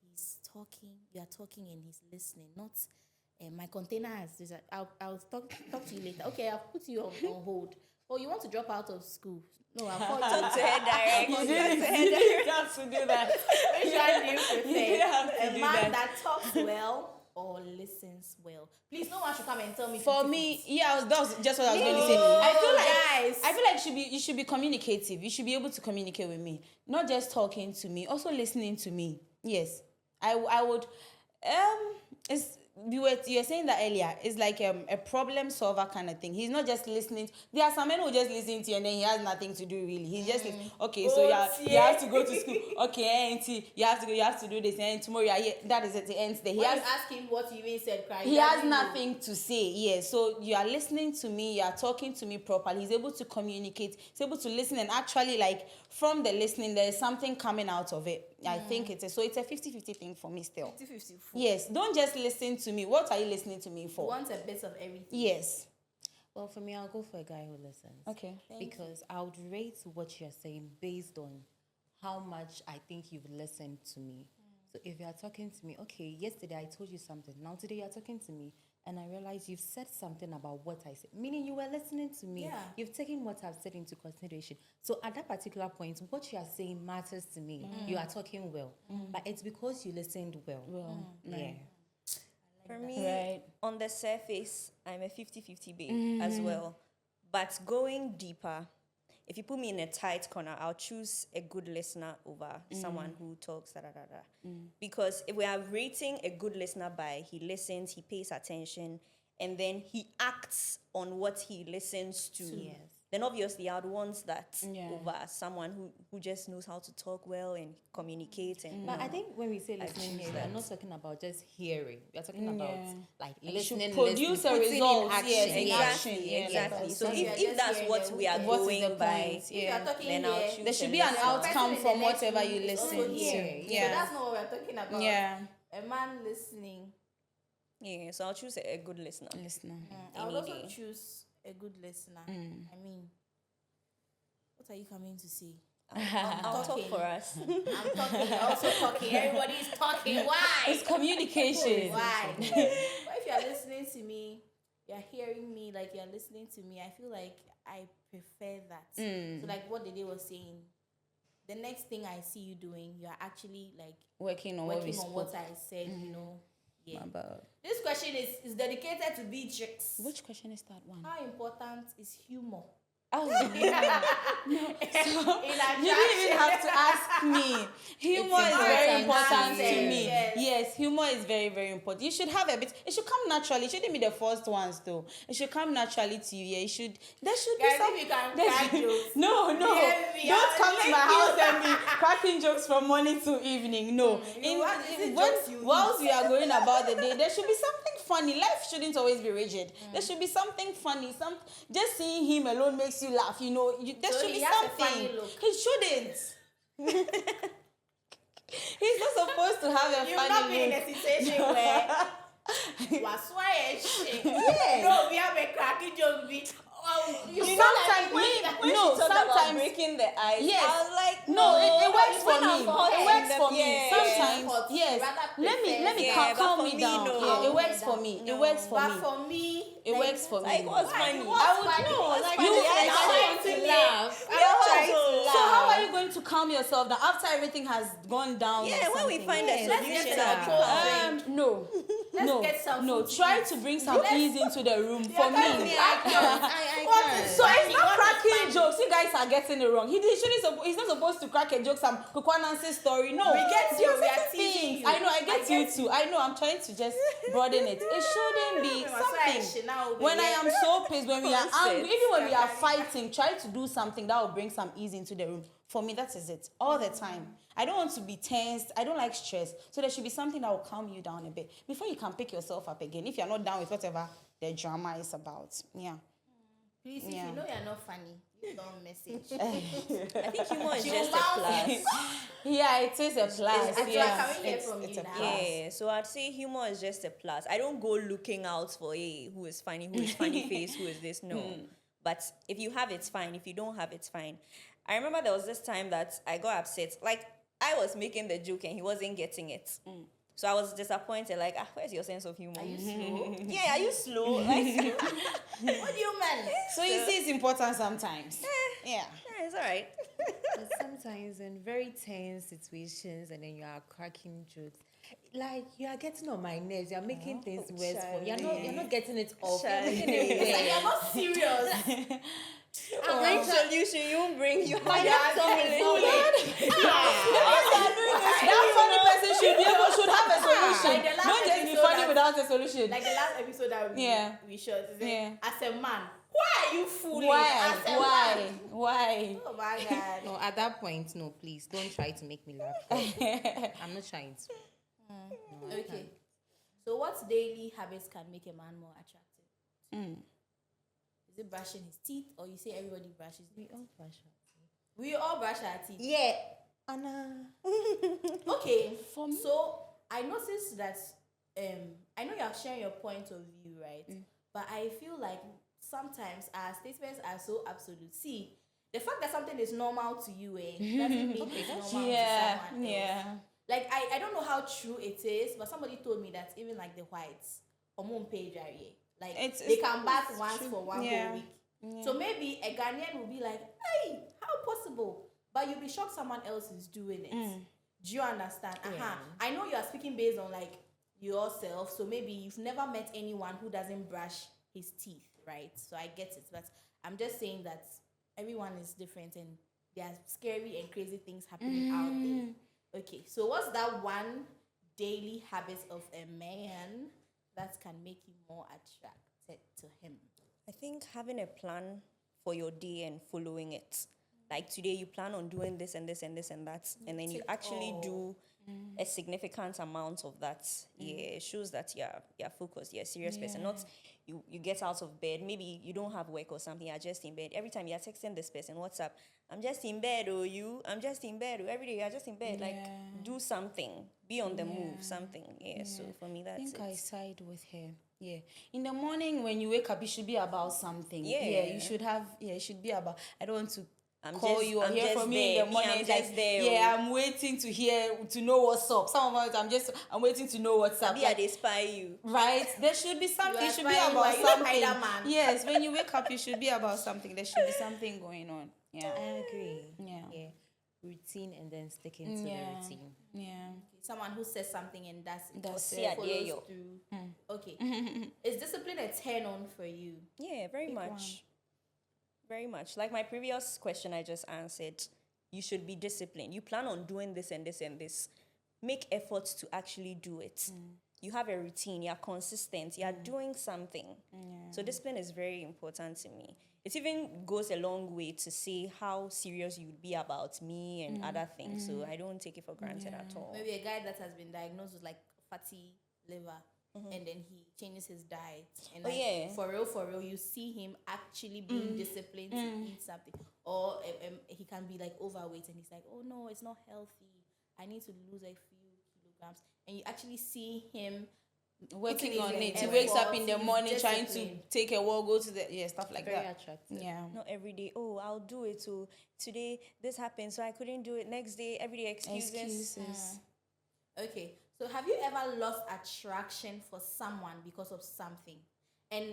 He's talking, you are talking, and he's listening. Not my container has this. I'll talk to you later. Okay, I'll put you on hold. Oh, you want to drop out of school? No, I'll call you. Talk to her direct. You didn't have to do that. Which one do you prefer? You didn't have to A do man that. that talks well or listens well? Please, no one should come and tell me. For 50-50. me, yeah, that was just what I was going to say. No, I feel like guys. I feel like you should be communicative. You should be able to communicate with me, not just talking to me, also listening to me. Yes, I would. It's you were saying that earlier. It's like a problem solver kind of thing. He's not just listening. There are some men who just listen to you and then he has nothing to do really. He's just like, okay, so you have to go to school. Okay, auntie, you have to do this, and tomorrow you are here. That is it. It ends there. When you ask him what you even said, cry. He has nothing to say. Yes, so you are listening to me. You are talking to me properly. He's able to communicate. He's able to listen, and actually, like from the listening, there is something coming out of it. I think it is. So it's a 50-50 thing for me still. 50-50. Yes, don't just listen to me. What are you listening to me You for? want a bit of everything. Yes. Well, for me, I'll go for a guy who listens. Okay. Because I would rate what you're saying based on how much I think you've listened to me. So if you are talking to me, okay, yesterday I told you something. Now today you're talking to me, and I realize you've said something about what I said, meaning you were listening to me. Yeah. You've taken what I've said into consideration. So at that particular point, what you are saying matters to me. You are talking well, but it's because you listened well. Yeah. For me, Right. on the surface, I'm a 50-50 babe as well. But going deeper, if you put me in a tight corner, I'll choose a good listener over someone who talks, Because if we are rating a good listener by he listens, he pays attention, and then he acts on what he listens to, then obviously I'd want that over someone who just knows how to talk well and communicate. And But I think when we say listening choose here, that. we're not talking about just hearing. We're talking about like You listening, should produce a putting in result. action. Yes, in exactly, action. Yes. exactly. So So you are if just that's hearing what the we are weekend. What is going the by, point? If you are talking then here, I'll choose There should a be an listener. outcome person in from the next whatever room you is also listen here. to. So Yeah. that's not what we're talking about. Yeah. A man listening. Yeah, so I'll choose a good listener. Listener. I would Any also day. choose a good listener. I mean, what are you coming to say? I'll talk for us. I'm talking, you're also talking. Everybody's talking. Why? It's communication. Why? But if you're listening to me, you're hearing me, like you're listening to me, I feel like I prefer that. So like what Dede was saying, the next thing I see you doing, you're actually like Working on what we working on spoke what I said, you know. Yeah. about. This question is dedicated to Beatrix. Which question is that one? How important is humor? Oh, no. In You didn't even have to ask me. Humor is very important to me. Yes, humor is very, very important. You should have a bit. It should come naturally. It shouldn't be the first ones, though. It should come naturally to you. Yeah, it should. There should be Guys, some. if you can there crack should- jokes, No. DM me. Don't I'll come to like my you. house and be cracking jokes from morning to evening. No. Whilst we are going about the day, there should be something funny. Life shouldn't always be rigid. There should be something funny. Just seeing him alone makes you laugh. You know, there So should be he has a funny something. look. He shouldn't. He's not supposed to have a You've funny not been in look. a situation where was why shit. No, we have a cracking joke. You Sometimes sometimes breaking the ice. Yes. I was like, no, it works for when me. I'm hot It in works the- for me. yeah. Sometimes, Hot. yes. Rather Let me Yeah, calm but me for me, down. no. Yeah, it works Calm for me me. down. It works for But me. for me, It works for Like, me. what's Why? funny? What's I would funny? know. What's Like funny? you, I'm trying to laugh. So how are you going to calm yourself down after everything has gone down? Yeah, or when we something? find a Let's solution, get I'll be some calm. cold No, no, get some no. food to Try eat. to bring some ease into the room for can't me. be I can't. So it's not What is cracking funny? jokes. You guys are getting it wrong. He's not supposed to crack a joke, some Kukwanansi story. No, We get there you. are We are certain teasing things. you. I know. I get you get too. I know. I'm trying to just broaden it. It shouldn't be something. When I am so pissed, when we are angry, even when we are fighting, try to do something that will bring some ease into the room. For me, that is it. All the time. I don't want to be tensed. I don't like stress. So there should be something that will calm you down a bit before you can pick yourself up again. If you're not down with whatever the drama is about. Yeah. Please, if Yeah. you know you're not funny, you don't message. I think humor is She just a will plus. Yeah, it is a plus. It's Yeah, coming here from it's you a now. plus. Yeah, so I'd say humor is just a plus. I don't go looking out for who is funny face, who is this. No. But if you have, it's fine. If you don't have, it's fine. I remember there was this time that I got upset. Like, I was making the joke and he wasn't getting it. So I was disappointed. Like, where's your sense of humor? Are you slow? Yeah, are you slow? Like, What do you mean? So you see, it's important sometimes. Yeah. yeah, it's all right. But sometimes in very tense situations and then you are cracking jokes, like you are getting on my nerves, you're making things worse for me. You're not getting it off. You're making it It's like worse. you're not serious. Bring solution, you bring your That funny person should have a solution. Like the last Don't just be episode funny that- without a solution. Like the last episode that we shot. Is Yeah. As a man, why are you fooling? Why? As a man. Why? Oh my God. No, at that point, no, please don't try to make me laugh. I'm not trying to. No, I Okay. can't. So what daily habits can make a man more attractive? Is it brushing his teeth, or you say everybody brushes? We all brush our teeth. We all brush our teeth. Yeah. Anna. Okay, For me- so I noticed that I know you're sharing your point of view, right? But I feel like sometimes our statements are so absolute. See, the fact that something is normal to you, doesn't mean it's normal to someone else. Like I don't know how true it is, but somebody told me that even like the whites, page like they can bath once for one whole week. So maybe a Ghanaian will be like, hey, how possible? But you'll be shocked someone else is doing it. Do you understand? I know you are speaking based on like yourself, so maybe you've never met anyone who doesn't brush his teeth, right? So I get it, but I'm just saying that everyone is different and there are scary and crazy things happening out there. Okay, so what's that one daily habit of a man that can make you more attracted to him? I think having a plan for your day and following it. Like today, you plan on doing this and this and this and that, and then you actually do a significant amount of that. Yeah, it shows that you're focused, you're a serious person. Not you get out of bed. Maybe you don't have work or something. You're just in bed. Every time you're texting this person, WhatsApp, I'm just in bed. I'm just in bed. Every day you're just in bed. Like do something. Be on the move. Something. Yeah. So for me, that's I think it. I side with her. Yeah. In the morning when you wake up, it should be about something. Yeah. You should have. Yeah, it should be about. I don't want to I'm call just- you or I'm hear just from you in there. the Me, morning. I'm It's just like, there, yeah, I'm waiting to know what's up. Some of us, I'm waiting to know what's up. Maybe Like, they spy you. right? There should be something. You It should are be spying about while you something. Spider-Man. Yes, when you wake up, it should be about something. There should be something going on. Yeah. I agree. Yeah. Routine and then sticking to the routine. Yeah. Someone who says something and That's it. follows through. Okay. Is discipline a turn on for you? Yeah, very much. Very much. Like my previous question I just answered, you should be disciplined. You plan on doing this and this and this. Make efforts to actually do it. You have a routine, you're consistent, you're doing something. So discipline is very important to me. It even goes a long way to see how serious you would be about me and other things. So I don't take it for granted at all. Maybe a guy that has been diagnosed with like fatty liver and then he changes his diet. And for real, you see him actually being disciplined to eat something. Or he can be like overweight and he's like, oh no, it's not healthy. I need to lose a few kilograms. And you actually see him Working putting on in it. the He wakes up effort, in the he's morning trying to disciplined. take a walk, go to the stuff like Very that. attractive. Yeah. Not every day. Oh, I'll do it. So today this happened, so I couldn't do it. Next day, every day excuses. Okay, so have you ever lost attraction for someone because of something? And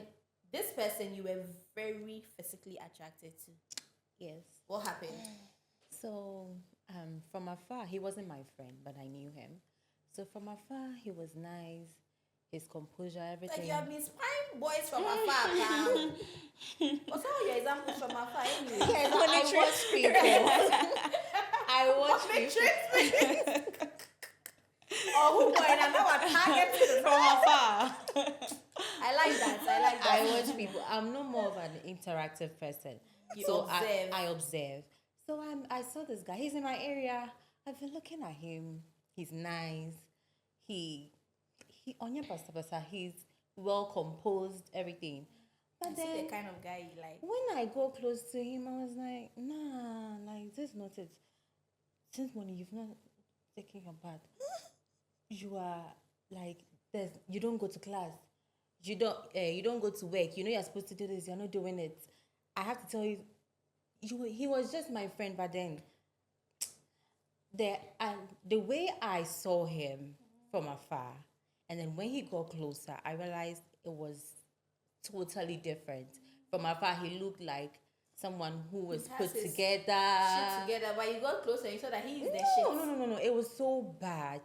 this person you were very physically attracted to. Yes. What happened? So, from afar, he wasn't my friend, but I knew him. So from afar, he was nice. His composure, everything. Like you have been spying boys from afar, pal. What's all your examples from afar anyway? Yes, I watch people. I watch people. Oh, who boy? And now I'm targeted From afar. I like that. I watch people. I'm no more of an interactive person. You observe. I observe. So I saw this guy. He's in my area. I've been looking at him. He's nice. He on your pasta, he's well composed, everything. But Is then he the kind of guy you like? when I go close to him, I was like, nah, like this is not it. Since morning you've not taken your bath. You are like you don't go to class. You don't go to work. You know you're supposed to do this, you're not doing it. I have to tell you, he was just my friend, but then the way I saw him from afar, and then when he got closer, I realized it was totally different. From afar, he looked like someone who was has put his together. Shit together, but you got closer, you saw that he is the shit. No. It was so bad.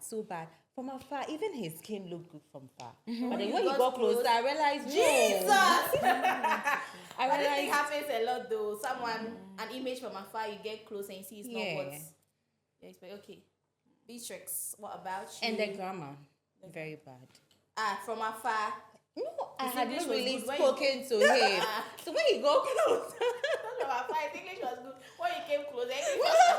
From afar, even his skin looked good from far. But then When when you he got got closer, close, I realized, Jesus! I But this thing realized, happens a lot though. Someone, an image from afar, you get close and you see it's not what you expect. Okay. Beatrix, what about you? and the grammar, very bad. From afar. No, I His had English not was really good when spoken to him. So when he got closer, From afar, his English was good. When you came closer,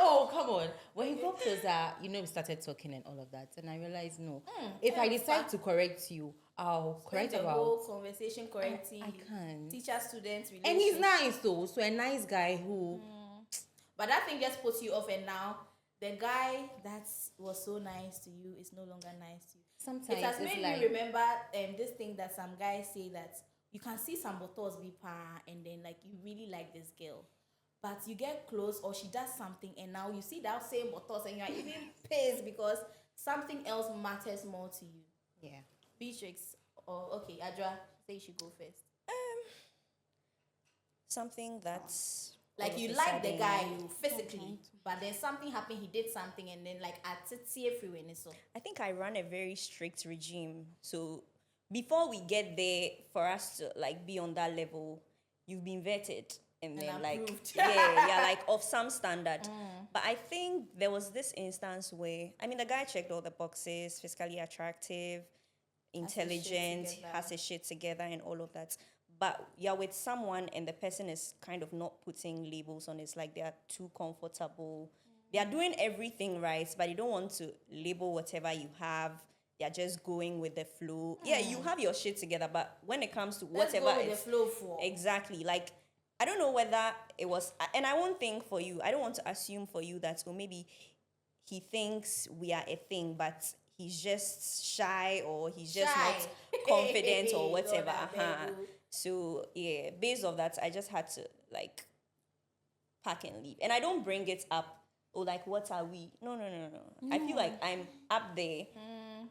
oh, come on. When he got closer, we started talking and all of that. And I realized, no, if I decide to correct you, I'll correct the about. whole conversation correcting I you. can't. Teacher-student relationship. And he's nice though. So a nice guy who, But that thing just puts you off, and now the guy that was so nice to you is no longer nice to you. Sometimes It has it's made like, me remember this thing that some guys say, that you can see some bottles be pa, and then like you really like this girl, but you get close or she does something, and now you see that same bottles and you are even pissed because something else matters more to you. yeah. Beatrix, or okay, Adra, say you should go first. Something that's Like all you of a like the sudden- guy physically, but then something happened, he did something, and then like at everywhere so. I think I run a very strict regime. So before we get there, for us to like be on that level, you've been vetted and then like approved. yeah, like of some standard. But I think there was this instance where the guy checked all the boxes, physically attractive, intelligent, has his shit together and all of that. But you're with someone and the person is kind of not putting labels on it. It's like they are too comfortable. They are doing everything right, but they don't want to label whatever you have. They are just going with the flow. Yeah, you have your shit together, but when it comes to Let's whatever go with the it's flow for. exactly like I don't know whether it was, and I won't think for you. I don't want to assume for you that maybe he thinks we are a thing, but he's just shy or he's just Shy. not confident or Lord, whatever. I beg you. So yeah, based on that, I just had to like pack and leave. And I don't bring it up. Oh, like what are we? No. I feel like I'm up there.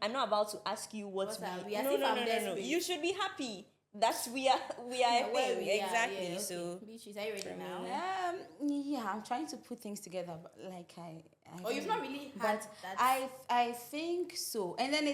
I'm not about to ask you what are we? we. As No. if I'm desperate. You should be happy that we are a Where thing. we are, Exactly. yeah, okay. So Beatrice, are you ready now? Yeah, I'm trying to put things together, but like I Or you've don't not know. really had But that. I think so. And then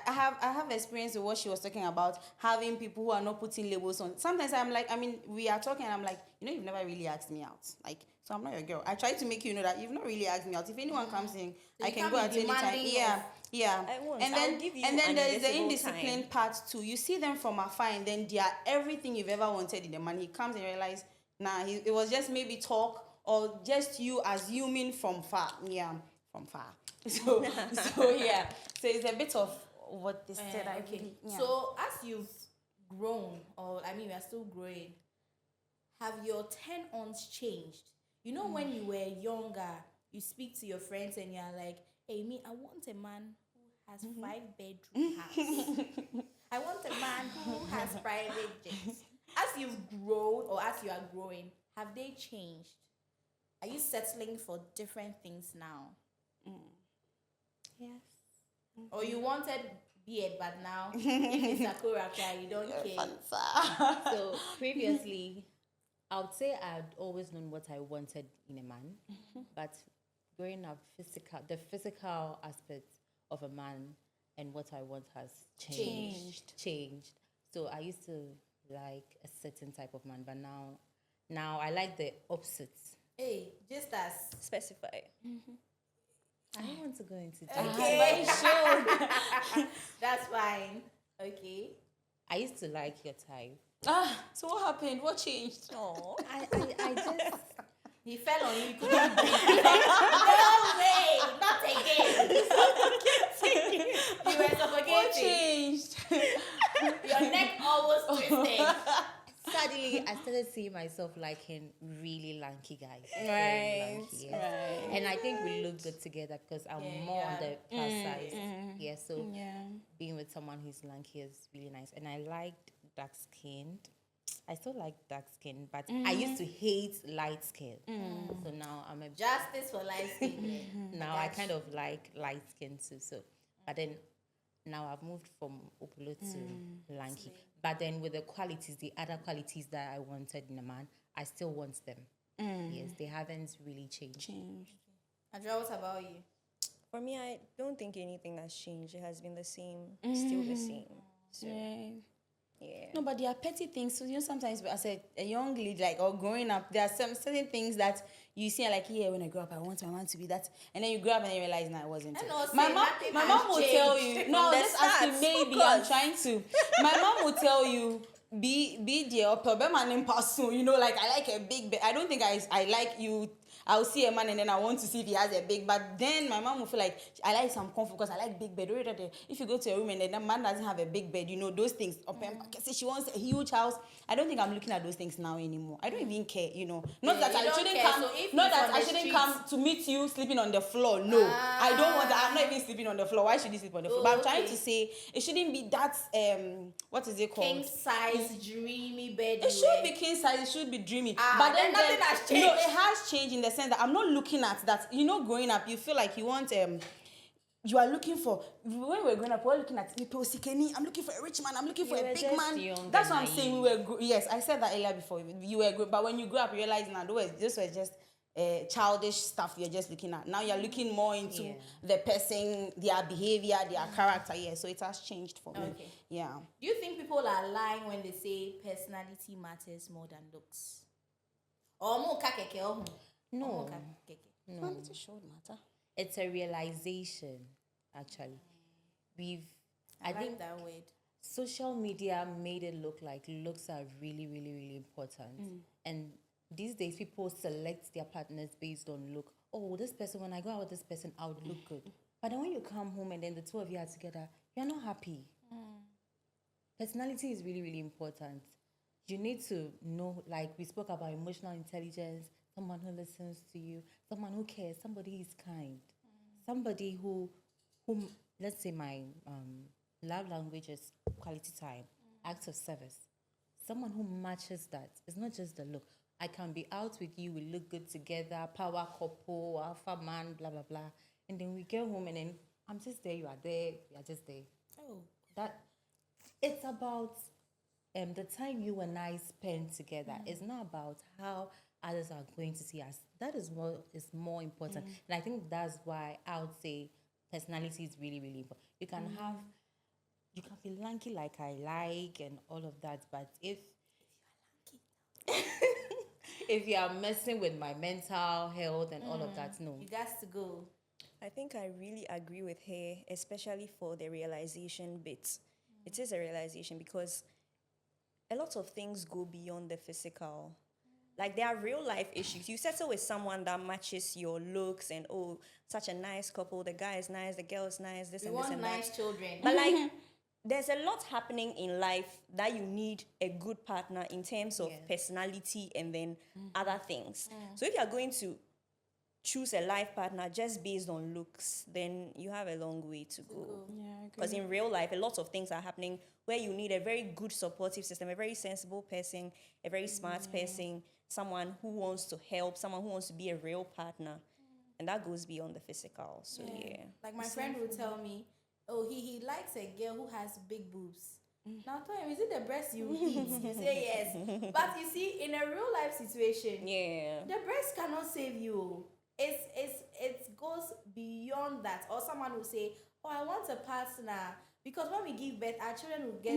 I have experience with what she was talking about, having people who are not putting labels on. Sometimes I'm like, we are talking and I'm like, you've never really asked me out. Like, so I'm not your girl. I try to make you know that you've not really asked me out. If anyone comes in, So I you can can't go be at any time. demanding Yeah. of- Yeah. I won't. And I'll then give you and then an there is the invisible indisciplined time. part too. You see them from afar and then they are everything you've ever wanted in the man. He comes and realize, it was just maybe talk or just you assuming from far. Yeah, from far. So yeah. So it's a bit of what they said. I okay. really, yeah. So as you've grown, or we are still growing, have your turn-ons changed? You know, when you were younger, you speak to your friends and you're like, hey, me, I want a man who has 5-bedroom house. I want a man who has private jets. As you've grown or as you are growing, have they changed? Are you settling for different things now? Yes. Or you wanted beard, but now if it's a Sakura cry, you don't care. So previously, I would say I'd always known what I wanted in a man, but growing up, the physical aspect of a man and what I want has changed. So I used to like a certain type of man, but now I like the opposites. Hey, just as Specify. I don't want to go into okay, sure. That's fine. Okay. I used to like your type. So what happened? What changed? Oh. I just He fell on you. You couldn't breathe. No way, not again. You were suffocating. What changed? Your neck almost twisted. suddenly I started seeing myself liking really lanky guys. Very Right, lanky, yes. right. And I think we look good together because I'm Yeah, more on yeah. the plus size. Yeah, so Yeah. being with someone who's lanky is really nice. And I liked dark skinned. I still like dark skin, but I used to hate light skin. So now I'm a Justice for light skin. now I kind of like light skin too. So, but then now I've moved from Opolo to lanky. But then with the qualities, the other qualities that I wanted in a man, I still want them. Yes, they haven't really changed. Andrea, what about you? For me, I don't think anything has changed. It has been the same, still the same. So, yeah. No, but there are petty things. So sometimes as a young lady, like or growing up, there are some certain things that you see like, yeah, when I grow up, I want my man to be that, and then you grow up and then you realize, no, I wasn't. And also, My nothing mom has will tell changed you. from No, the just start. asking. Maybe I'm trying to. My mom will tell you. Be there, problem and impasse. Like I like a big bed. I don't think I like you. I'll see a man and then I want to see if he has a big, but then my mom will feel like I like some comfort because I like big bed. If you go to a room and then the man doesn't have a big bed, those things. She wants a huge house. I don't think I'm looking at those things now anymore. I don't even care, Not that I shouldn't come. So if Not he's that on I the shouldn't streets- come to meet you sleeping on the floor. No, I don't want that. I'm not even sleeping on the floor. Why should you sleep on the floor? But I'm trying to say it shouldn't be that. What is it called? King size dreamy bed. It should be king size. It should be dreamy. But then nothing has changed. No, it has changed in the sense that I'm not looking at that. Growing up, you feel like you want you are looking for, when we were growing up, we were looking at people, I'm looking for a rich man, I'm looking for a big man. That's what I'm saying. Yes, I said that earlier before. You were, but when you grow up, you realize now this was just childish stuff you're just looking at. Now you're looking more into the person, their behavior, their character. Yeah, so it has changed for me. Okay. Yeah. Do you think people are lying when they say personality matters more than looks? Or more kakeke? No. No, it should matter. It's a realization, actually. I think like that word. social media made it look like looks are really, really, really important. And these days, people select their partners based on look. Oh, this person, when I go out with this person, I would look good. But then when you come home and then the two of you are together, you're not happy. Personality is really, really important. You need to know, like we spoke about emotional intelligence, someone who listens to you, someone who cares, somebody who is kind, somebody who, let's say my love language is quality time, acts of service. Someone who matches that. It's not just the look. I can be out with you, we look good together, power couple, alpha man, blah, blah, blah. And then we get home and then I'm just there, you are there, we are just there. It's about the time you and I spend together. It's not about how others are going to see us. That is what is more important. And I think that's why I would say personality is really, really important. You can be lanky like I like and all of that, but if if you are messing with my mental health and all of that, no. You got to go. I think I really agree with her, especially for the realization bit. It is a realization because a lot of things go beyond the physical. Like there are real life issues. You settle with someone that matches your looks and such a nice couple. The guy is nice, the girl is nice, this We and this want and nice that. children. But like there's a lot happening in life that you need a good partner in terms of personality and then other things. So if you're going to choose a life partner just based on looks, then you have a long way to go. Yeah, I agree. Because in real life, a lot of things are happening where you need a very good supportive system, a very sensible person, a very smart person, someone who wants to help, someone who wants to be a real partner. And that goes beyond the physical. So, yeah. Like my friend would tell me, he likes a girl who has big boobs. Now tell him, is it the breast you eat? You say yes. But you see, in a real life situation, the breast cannot save you. It goes beyond that. Or someone will say, I want a partner. Because when we give birth, our children will get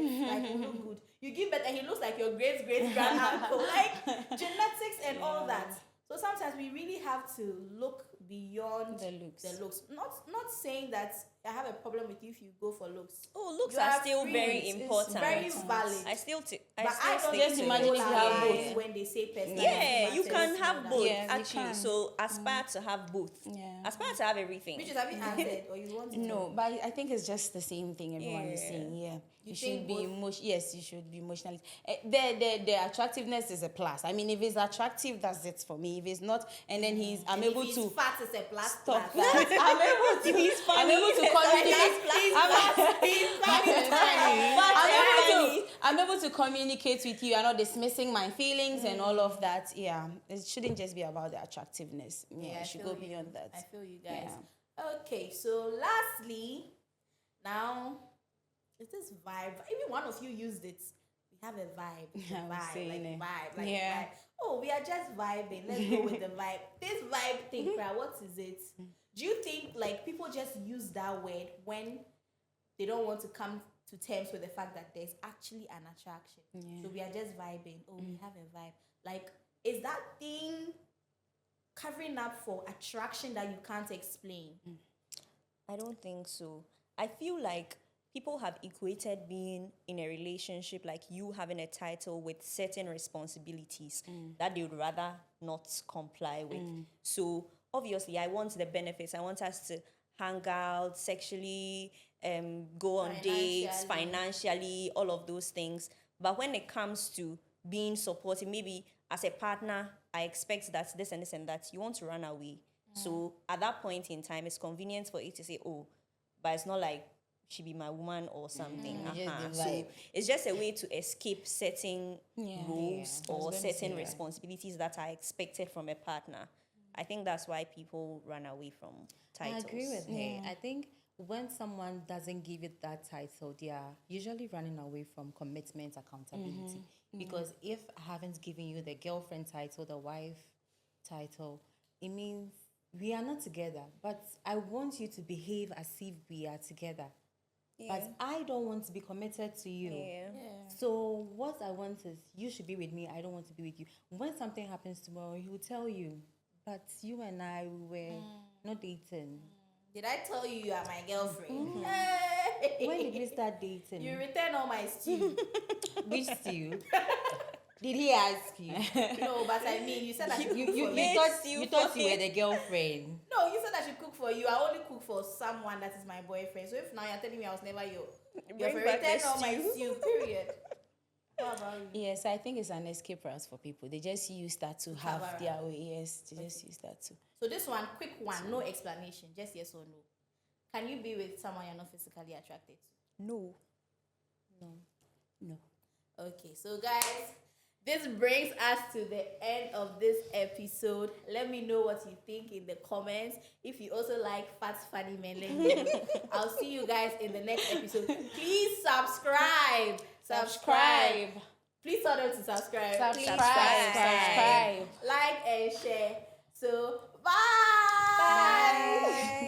will look good. You give birth and he looks like your great grand uncle. Like genetics and all that. So sometimes we really have to look beyond The looks. Not saying that I have a problem with you if you go for looks. Looks You are are still free. very It's important. very valid. I still But I don't stick think just to imagine people if you are have lying both. when they say personality Yeah, you matters can more have than- both, Yeah, you actually. can. So aspire to have both. Yeah. Aspire to have everything. Which is, have you answered or you want to No, know? but I think it's just the same thing everyone is saying. Yeah, You should think be both? Yes, you should be emotionally. The attractiveness is a plus. I mean, if it's attractive, that's it for me. If it's not, and then I'm And able if to he's fat, it's a plus. stop plus. that. I'm able to. He's funny. I'm able to communicate. I'm able to communicate with you. I'm not dismissing my feelings and all of that. Yeah, it shouldn't just be about the attractiveness. Yeah, I it should feel go you. beyond that. I feel you guys. Yeah. Okay, so lastly, now, is this vibe? Even one of you used it. We have a vibe. It's a I'm vibe. saying Like it. vibe. Like Yeah. vibe. Oh, we are just vibing. Let's go with the vibe. This vibe thing, what is it? Do you think like people just use that word when they don't want to come to terms with the fact that there's actually an attraction? Yeah. So we are just vibing. Oh, we have a vibe. Like, is that thing covering up for attraction that you can't explain? I don't think so. I feel like people have equated being in a relationship, like you having a title, with certain responsibilities that they would rather not comply with. So obviously, I want the benefits. I want us to hang out, sexually, go on dates, financially, all of those things. But when it comes to being supportive, maybe as a partner, I expect that this and this and that, you want to run away. So at that point in time, it's convenient for you to say, oh, but it's not like she be my woman or something. So it's just a way to escape certain rules or certain responsibilities that are expected from a partner. I think that's why people run away from titles. I agree with her. I think when someone doesn't give it that title, they are usually running away from commitment, accountability. Because if I haven't given you the girlfriend title, the wife title, it means we are not together. But I want you to behave as if we are together. But I don't want to be committed to you. So what I want is you should be with me. I don't want to be with you. When something happens tomorrow, he will tell you, but you and I, we were not dating. Did I tell you you are my girlfriend? Hey! When did we start dating? You return all my stew. Which stew? Did he ask you? No, but I mean, you said I should cook for you. You thought you were the girlfriend. No, you said I should cook for you. I only cook for someone that is my boyfriend. So if now you're telling me I was never your return all my stew, period. What about you? Yes, I think it's an escape route for people. They just use that to have their way. Yes, they just use that too. So this one, quick one, no explanation, just yes or no. Can you be with someone you're not physically attracted to? No. Okay, so guys, this brings us to the end of this episode. Let me know what you think in the comments. If you also like fat, funny men, let me know. I'll see you guys in the next episode. Please subscribe. Please tell them to subscribe. Subscribe. Like and share. So